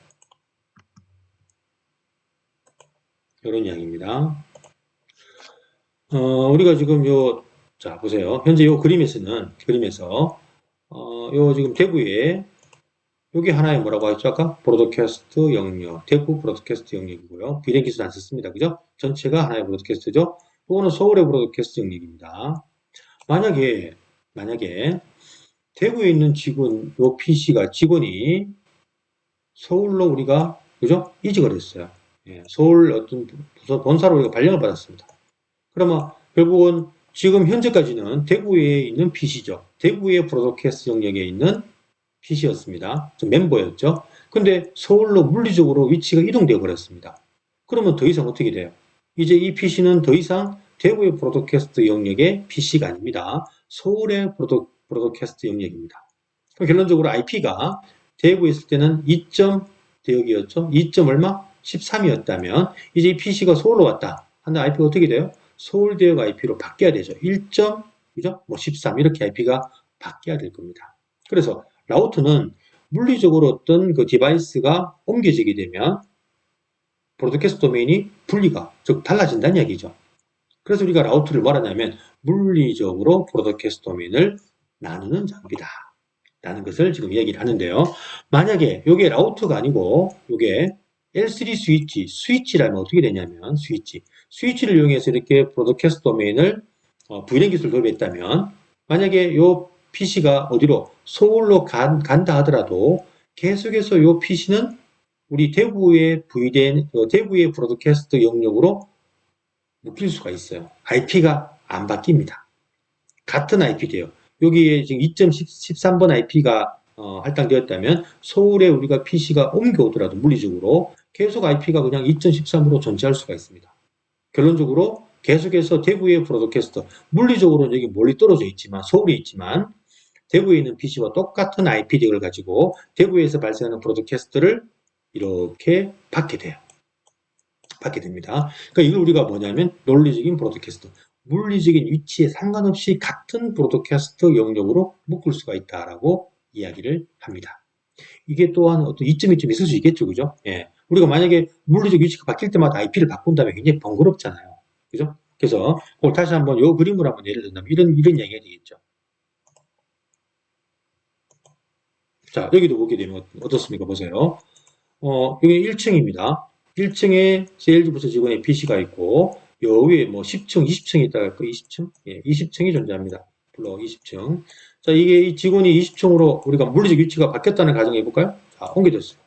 이런 이야기입니다. 우리가 지금 자, 보세요. 현재 요 그림에서, 요 지금 대구에, 요게 하나의 뭐라고 했죠? 아까? 브로드캐스트 영역. 대구 브로드캐스트 영역이고요. VLAN 기술 안 썼습니다. 그죠? 전체가 하나의 브로드캐스트죠? 요거는 서울의 브로드캐스트 영역입니다. 만약에, 대구에 있는 직원, 요 PC가 직원이 서울로 우리가, 그죠? 이직을 했어요. 예, 서울 어떤 부서 본사로 우리가 발령을 받았습니다. 그러면 결국은 지금 현재까지는 대구에 있는 PC죠. 대구의 브로드캐스트 영역에 있는 PC였습니다. 멤버였죠. 근데 서울로 물리적으로 위치가 이동되어 버렸습니다. 그러면 더 이상 어떻게 돼요? 이제 이 PC는 더 이상 대구의 브로드캐스트 영역의 PC가 아닙니다. 서울의 브로드캐스트 영역입니다. 그럼 결론적으로 IP가 대구에 있을 때는 2점 대역이었죠. 2점 얼마? 13이었다면 이제 이 PC가 서울로 왔다. 하는 IP가 어떻게 돼요? 서울 대역 IP로 바뀌어야 되죠. 1점, 그죠? 뭐 13 이렇게 IP가 바뀌어야 될 겁니다. 그래서 라우터는 물리적으로 어떤 그 디바이스가 옮겨지게 되면 브로드캐스트 도메인이 분리가, 즉 달라진다는 이야기죠. 그래서 우리가 라우터를 말하냐면 물리적으로 브로드캐스트 도메인을 나누는 장비다. 라는 것을 지금 이야기를 하는데요. 만약에 이게 라우터가 아니고 이게 L3 스위치라면 어떻게 되냐면 스위치를 이용해서 이렇게 브로드캐스트 도메인을 VLAN 기술을 도입했다면 만약에 이 PC가 어디로 서울로 간다 하더라도 계속해서 이 PC는 우리 대구의 대구의 브로드캐스트 영역으로 묶일 수가 있어요. IP가 안 바뀝니다. 같은 IP 돼요. 여기에 지금 2.13번 IP가 할당되었다면 서울에 우리가 PC가 옮겨오더라도 물리적으로 계속 IP가 그냥 2.13으로 존재할 수가 있습니다. 결론적으로 계속해서 대구의 브로드캐스트 물리적으로는 여기 멀리 떨어져 있지만 서울에 있지만 대구에 있는 PC와 똑같은 IP 덱을 가지고 대구에서 발생하는 브로드캐스트를 이렇게 받게 됩니다. 그러니까 이걸 우리가 뭐냐면 논리적인 브로드캐스트. 물리적인 위치에 상관없이 같은 브로드캐스트 영역으로 묶을 수가 있다라고 이야기를 합니다. 이게 또한 어떤 이점이 좀 있을 수 있겠죠, 그죠? 예. 우리가 만약에 물리적 위치가 바뀔 때마다 IP를 바꾼다면 굉장히 번거롭잖아요. 그죠? 그래서 그걸 다시 한번 요 그림으로 한번 예를 든다면 이런 얘기가 되겠죠. 자, 여기도 보게 되면 어떻습니까? 보세요. 여기 1층입니다. 1층에 세일즈 부서 직원의 PC가 있고, 요 위에 뭐 10층, 20층이 있다 할까? 20층? 예, 20층이 존재합니다. 플로어 20층. 자, 이게 이 직원이 20층으로 우리가 물리적 위치가 바뀌었다는 가정해 볼까요? 자, 옮겨졌어요.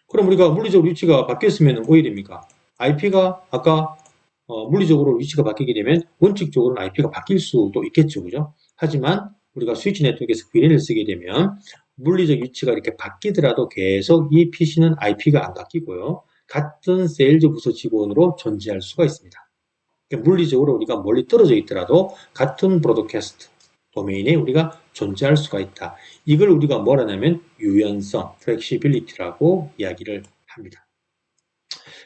그럼 우리가 물리적 위치가 바뀌었으면 어떻게 됩니까? IP가 아까 물리적으로 위치가 바뀌게 되면 원칙적으로는 IP가 바뀔 수도 있겠죠, 그죠? 하지만 우리가 스위치 네트워크에서 VLAN을 쓰게 되면 물리적 위치가 이렇게 바뀌더라도 계속 이 PC는 IP가 안 바뀌고요. 같은 세일즈 부서 직원으로 존재할 수가 있습니다. 그러니까 물리적으로 우리가 멀리 떨어져 있더라도 같은 브로드캐스트 도메인에 우리가 존재할 수가 있다. 이걸 우리가 뭐라 하냐면 유연성, flexibility라고 이야기를 합니다.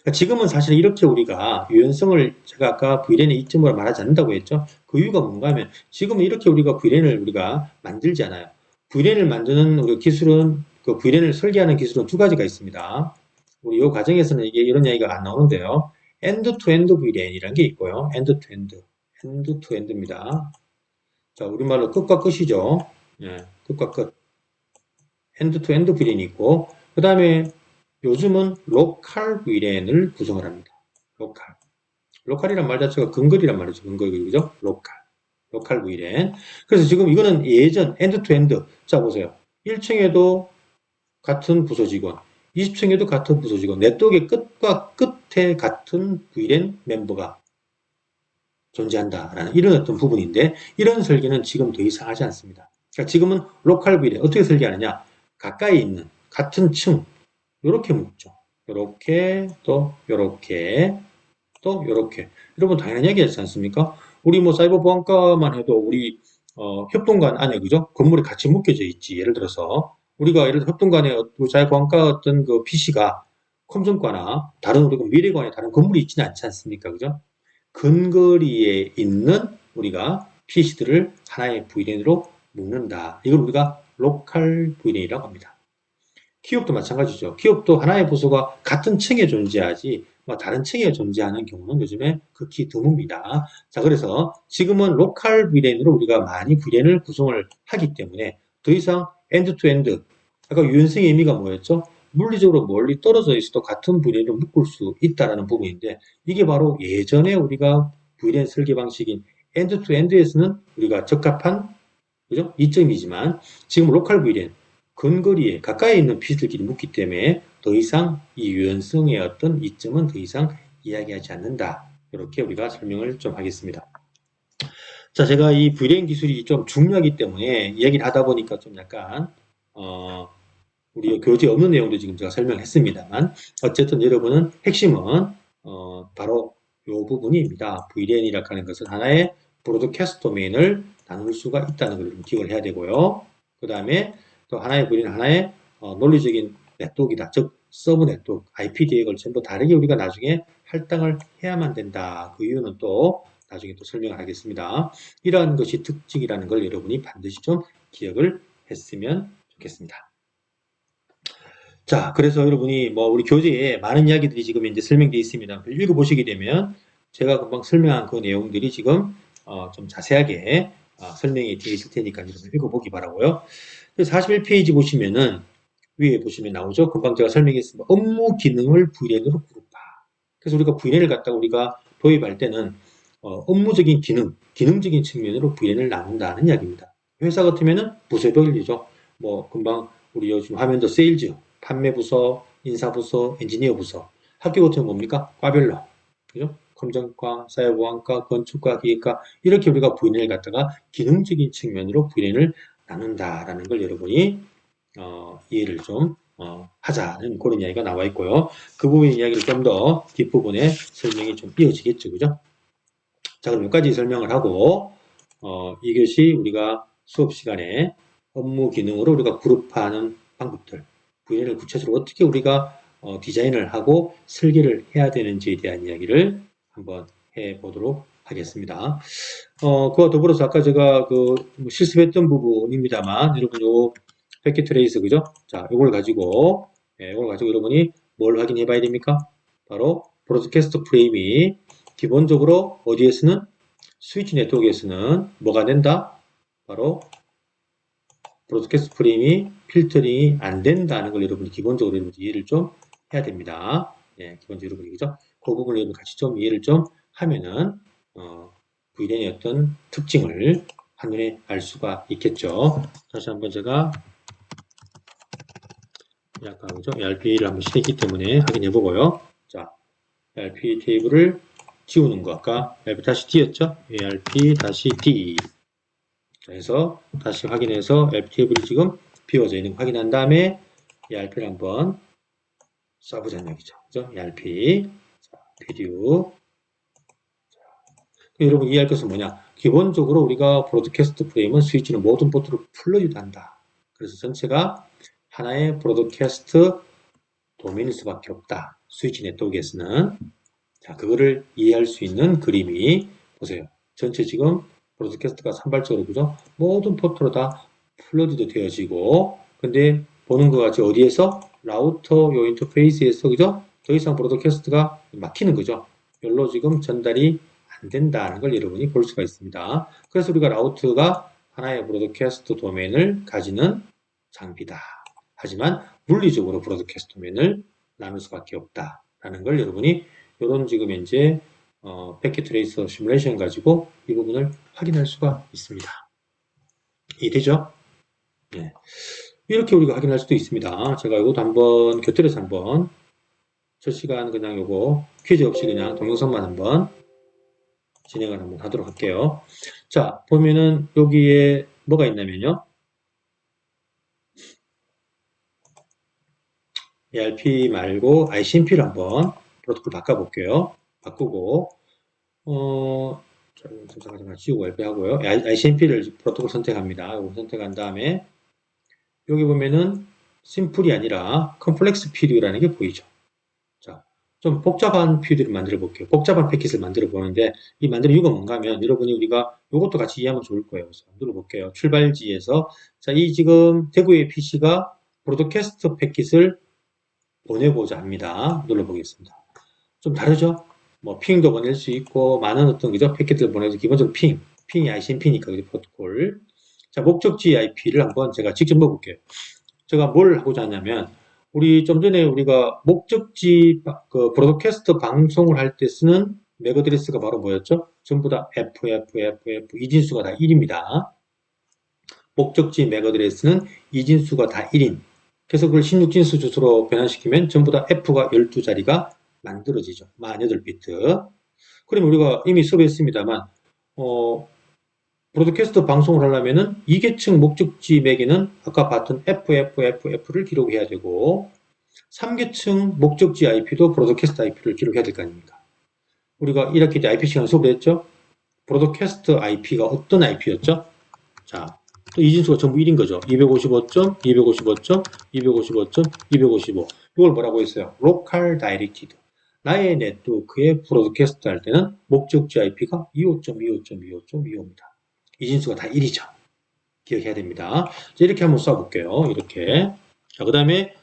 그러니까 지금은 사실 이렇게 우리가 유연성을 제가 아까 VLAN의 이점으로 말하지 않는다고 했죠. 그 이유가 뭔가 하면 지금은 이렇게 우리가 VLAN을 우리가 만들지 않아요. VLAN을 만드는 우리 기술은 그 VLAN을 설계하는 기술은 두 가지가 있습니다. 우리 이 과정에서는 이게 이런 얘기가 안 나오는데요. 엔드-투-엔드 VLAN이라는 게 있고요. 엔드-투-엔드, 엔드-투-엔드입니다. 자, 우리말로 끝과 끝이죠. 예, 끝과 끝. 엔드-투-엔드 VLAN이 있고, 그 다음에 요즘은 로컬 VLAN을 구성을 합니다. 로컬. 로컬이란 말 자체가 근거리란 말이죠. 근거리, 그죠? 로컬. 로컬 VLAN. 그래서 지금 이거는 예전 엔드-투-엔드. 자, 보세요. 1층에도 같은 부서 직원, 20층에도 같은 부서 직원, 네트워크의 끝과 끝에 같은 VLAN 멤버가 존재한다라는 이런 어떤 부분인데, 이런 설계는 지금 더 이상 하지 않습니다. 그러니까 지금은 로컬 VLAN 어떻게 설계하느냐? 가까이 있는 같은 층, 요렇게 묶죠. 요렇게, 또 요렇게, 또 요렇게. 여러분 당연한 얘기하지 않습니까? 우리 뭐 사이버 보안과만 해도 우리 협동관 안에 그죠? 건물이 같이 묶여져 있지. 예를 들어서 우리가 예를 들어 협동관에 사이버 보안과 어떤 그 PC가 컴전과나 다른 우리가 미래관에 다른 건물이 있지는 않지 않습니까? 그죠? 근거리에 있는 우리가 PC들을 하나의 VLAN으로 묶는다. 이걸 우리가 로컬 VLAN이라고 합니다. 기업도 마찬가지죠. 기업도 하나의 부서가 같은 층에 존재하지 다른 층에 존재하는 경우는 요즘에 극히 드뭅니다. 자, 그래서 지금은 로컬 VLAN으로 우리가 많이 VLAN을 구성을 하기 때문에 더 이상 엔드-투-엔드, 아까 유연성의 의미가 뭐였죠? 물리적으로 멀리 떨어져 있어도 같은 VLAN으로 묶을 수 있다는 부분인데, 이게 바로 예전에 우리가 VLAN 설계 방식인 엔드-투-엔드에서는 우리가 적합한 그죠? 이점이지만 지금 로컬 VLAN 근거리에 가까이 있는 PC들끼리 묶기 때문에 더 이상 이 유연성의 어떤 이점은 더 이상 이야기하지 않는다. 이렇게 우리가 설명을 좀 하겠습니다. 자, 제가 이 VLAN 기술이 좀 중요하기 때문에 이야기를 하다 보니까 좀 약간 우리 교재에 없는 내용도 지금 제가 설명했습니다만 어쨌든 여러분은 핵심은 바로 이 부분입니다. VLAN이라고 하는 것은 하나의 브로드캐스트 도메인을 나눌 수가 있다는 걸 기억을 해야 되고요. 그 다음에 또 하나의 VLAN, 하나의 논리적인 네트워크이다. 즉 서브 네트워크, IP 계획을 전부 다르게 우리가 나중에 할당을 해야만 된다. 그 이유는 또 나중에 또 설명을 하겠습니다. 이러한 것이 특징이라는 걸 여러분이 반드시 좀 기억을 했으면 좋겠습니다. 자, 그래서 여러분이 뭐 우리 교재에 많은 이야기들이 지금 이제 설명되어 있습니다. 읽어보시게 되면 제가 금방 설명한 그 내용들이 지금 좀 자세하게 설명이 되어 있을 테니까 여러분 읽어보기 바라고요. 41페이지 보시면은 위에 보시면 나오죠. 금방 제가 설명했습니다. 업무 기능을 VLAN으로 그룹화. 그래서 우리가 VLAN을 갖다가 우리가 도입할 때는 업무적인 기능, 기능적인 측면으로 VLAN을 나눈다는 이야기입니다. 회사 같으면은 부서별이죠. 뭐 금방 우리 요즘 화면도 세일즈, 판매부서, 인사부서, 엔지니어부서. 학교 같으면 뭡니까? 과별로. 그죠? 검정과, 사회보안과, 건축과, 기계과 이렇게 우리가 VLAN을 갖다가 기능적인 측면으로 VLAN을 나눈다라는 걸 여러분이 이해를 좀 하자는 그런 이야기가 나와 있고요. 그 부분 이야기를 좀 더 뒷부분에 설명이 좀 이어지겠죠. 그죠? 자, 그럼 여기까지 설명을 하고 이것이 우리가 수업 시간에 업무 기능으로 우리가 그룹화하는 방법들, VLAN을 구체적으로 어떻게 우리가 디자인을 하고 설계를 해야 되는지에 대한 이야기를 한번 해보도록 하겠습니다. 그와 더불어서 아까 제가 실습했던 부분입니다만, 여러분 요 패킷 트레이스, 그죠? 자, 이걸 가지고 여러분이 뭘 확인해 봐야 됩니까? 바로 브로드캐스트 프레임이 기본적으로 어디에서는 스위치 네트워크에서는 뭐가 된다? 바로 브로드캐스트 프레임이 필터링이 안 된다는 걸 여러분이 기본적으로 이해를 좀 해야 됩니다. 예, 기본적으로 여러분이 그죠? 그 부분을 여러분 같이 좀 이해를 좀 하면은 VLAN의 어떤 특징을 한눈에 알 수가 있겠죠. 다시 한번 제가 아까 그죠? ARP를 한번 실행했기 때문에 확인해 보고요. 자, ARP 테이블을 지우는 거 아까 ARP-D였죠? ARP-D 그래서 다시 확인해서 ARP 테이블이 지금 비워져 있는 거 확인한 다음에 ARP를 한번 써보자는 얘기죠. 그죠? ARP 자, 비디오 여러분 이해할 것은 뭐냐? 기본적으로 우리가 브로드캐스트 프레임은 스위치는 모든 포트를 풀러유도 한다. 그래서 전체가 하나의 브로드캐스트 도메인일 수밖에 없다. 스위치 네트워크에서는. 자, 그거를 이해할 수 있는 그림이 보세요. 전체 지금 브로드캐스트가 산발적으로 그죠? 모든 포트로 다 플러드도 되어지고 근데 보는 것 같이 어디에서? 라우터 요 인터페이스에서 그죠? 더 이상 브로드캐스트가 막히는 거죠. 별로 지금 전달이 안 된다는 걸 여러분이 볼 수가 있습니다. 그래서 우리가 라우트가 하나의 브로드캐스트 도메인을 가지는 장비다. 하지만 물리적으로 브로드캐스트 도메인을 나눌 수밖에 없다라는 걸 여러분이 이런 지금 이제 패킷 트레이서 시뮬레이션 가지고 이 부분을 확인할 수가 있습니다. 이해되죠? 네. 이렇게 우리가 확인할 수도 있습니다. 제가 이것도 한번 곁들여서 한번 저 시간 그냥 요거 퀴즈 없이 그냥 동영상만 한번 진행을 한번 하도록 할게요. 자, 보면은 여기에 뭐가 있냐면요. ARP 말고 ICMP를 한번 프로토콜 바꿔볼게요. 바꾸고 잠깐 지우고 ARP 하고요. ICMP를 프로토콜 선택합니다. 이거 선택한 다음에 여기 보면은 심플이 아니라 컴플렉스 PDU라는 게 보이죠. 자, 좀 복잡한 PDU를 만들어 볼게요. 복잡한 패킷을 만들어 보는데 이 만드는 이유가 뭔가 하면 여러분이 우리가 이것도 같이 이해하면 좋을 거예요. 그래서 눌러 볼게요. 출발지에서 자, 이 지금 대구의 PC가 브로드캐스트 패킷을 보내고자 합니다. 눌러 보겠습니다. 좀 다르죠? 뭐 핑도 보낼 수 있고 많은 어떤 그죠? 패킷을 보내서 기본적으로 핑이 ICMP니까 그죠? 프로토콜. 자, 목적지 IP를 한번 제가 직접 넣어볼게요. 제가 뭘 하고자 하냐면 우리 좀 전에 우리가 목적지 브로드캐스트 방송을 할 때 쓰는 맥 어드레스가 바로 뭐였죠? 전부 다 FFFF 이진수가 다 1입니다. 목적지 맥 어드레스는 이진수가 다 1인. 그래서 그걸 16진수 주소로 변환시키면 전부 다 F가 12자리가 만들어지죠. 48비트. 그럼 우리가 이미 수업했습니다만 브로드캐스트 방송을 하려면은 2계층 목적지 맥에는 아까 봤던 FFFF를 기록해야 되고 3계층 목적지 IP도 브로드캐스트 IP를 기록해야 될 거 아닙니까? 우리가 1학기 때 IP 시간 수업을 했죠? 브로드캐스트 IP가 어떤 IP였죠? 자, 또 이진수가 전부 1인 거죠. 255점, 255점, 255점, 255. 이걸 뭐라고 했어요? 로컬 다이렉티드. 나의 네트워크에 브로드캐스트 할 때는 목적지 IP가 25.25.25.25입니다. 이진수가 다 1이죠. 기억해야 됩니다. 이렇게 한번 써볼게요. 이렇게. 자, 그 다음에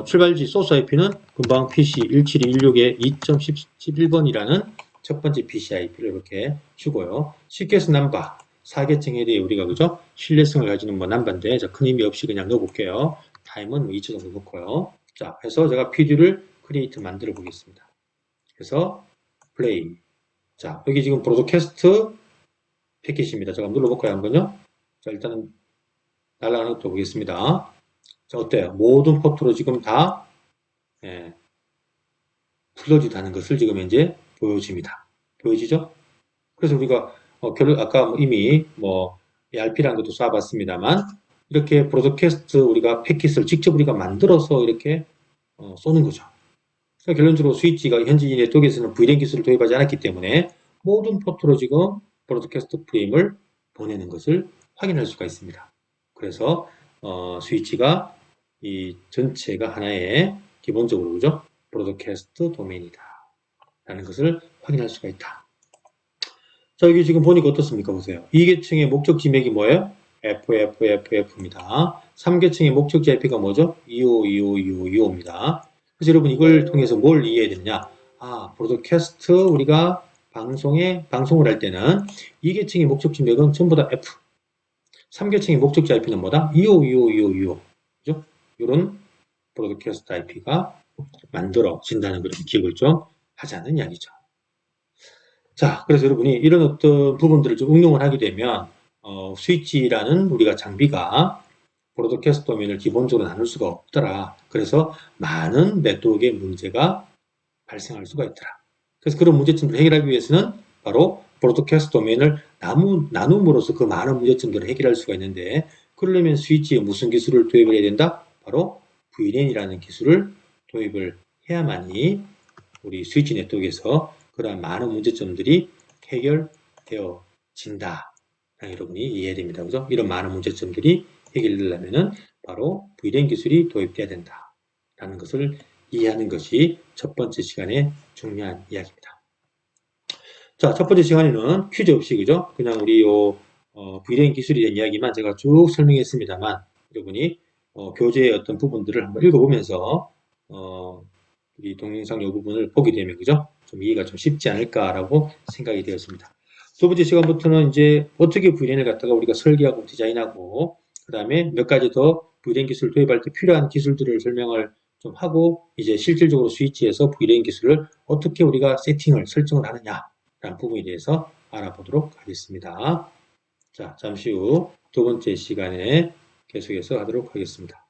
출발지 소스 IP는 금방 PC 17216의 2.11번이라는 첫 번째 PC IP를 이렇게 주고요. 시퀘스 넘버 4계층에 대해 우리가 그죠? 신뢰성을 가지는 뭐 넘버인데 큰 의미 없이 그냥 넣어볼게요. 타임은 2초 정도 넣고요. 자, 해서 제가 PD를 크리에이트 만들어 보겠습니다. 그래서 플레이. 자, 여기 지금 브로드캐스트 패킷입니다. 제가 눌러볼까요, 한번요? 자, 일단은 날아가는 것도 보겠습니다. 자, 어때요? 모든 포트로 지금 다 풀어지다는 것을 지금 이제 보여집니다. 보여지죠? 그래서 우리가 아까 이미 ARP라는 것도 쏴봤습니다만 이렇게 브로드캐스트 우리가 패킷을 직접 우리가 만들어서 이렇게 쏘는 거죠. 그러니까 결론적으로 스위치가 현재 네트워크에서는 VLAN 기술을 도입하지 않았기 때문에 모든 포트로 지금 브로드캐스트 프레임을 보내는 것을 확인할 수가 있습니다. 그래서 스위치가 이 전체가 하나의 기본적으로 그죠? 브로드캐스트 도메인이다 라는 것을 확인할 수가 있다. 자, 여기 지금 보니까 어떻습니까? 보세요. 2계층의 목적지 맥이 뭐예요? FFFF입니다. 3계층의 목적지 IP가 뭐죠? 25252525입니다. 그래서 여러분 이걸 통해서 뭘 이해해야 되느냐? 아, 브로드캐스트 우리가 방송을 할 때는 2계층의 목적지 맥은 전부 다 F. 3계층의 목적지 IP는 뭐다? 25252525. 그죠? 이런 브로드캐스트 IP가 만들어진다는 그런 기억을 좀 하자는 이야기죠. 자, 그래서 여러분이 이런 어떤 부분들을 좀 응용을 하게 되면 스위치라는 우리가 장비가 브로드캐스트 도면을 기본적으로 나눌 수가 없더라. 그래서 많은 네트워크의 문제가 발생할 수가 있더라. 그래서 그런 문제점들을 해결하기 위해서는 바로 브로드캐스트 도면을 나눔으로써 그 많은 문제점들을 해결할 수가 있는데, 그러려면 스위치에 무슨 기술을 도입을 해야 된다? 바로 VLAN이라는 기술을 도입을 해야만이 우리 스위치 네트워크에서 그러한 많은 문제점들이 해결되어진다. 여러분이 이해해야 됩니다. 그죠? 이런 많은 문제점들이 해결되려면 바로 VLAN 기술이 도입돼야 된다. 라는 것을 이해하는 것이 첫 번째 시간의 중요한 이야기입니다. 자, 첫 번째 시간에는 퀴즈 없이, 그죠? 그냥 우리 VLAN 기술에 대한 이야기만 제가 쭉 설명했습니다만, 여러분이 교재의 어떤 부분들을 한번 읽어보면서 이 동영상 요 부분을 보게 되면, 그죠? 좀 이해가 좀 쉽지 않을까라고 생각이 되었습니다. 두 번째 시간부터는 이제 어떻게 VLAN을 갖다가 우리가 설계하고 디자인하고, 그 다음에 몇 가지 더 VLAN 기술을 도입할 때 필요한 기술들을 설명을 좀 하고, 이제 실질적으로 스위치에서 VLAN 기술을 어떻게 우리가 설정을 하느냐라는 부분에 대해서 알아보도록 하겠습니다. 자, 잠시 후 두 번째 시간에 계속해서 하도록 하겠습니다.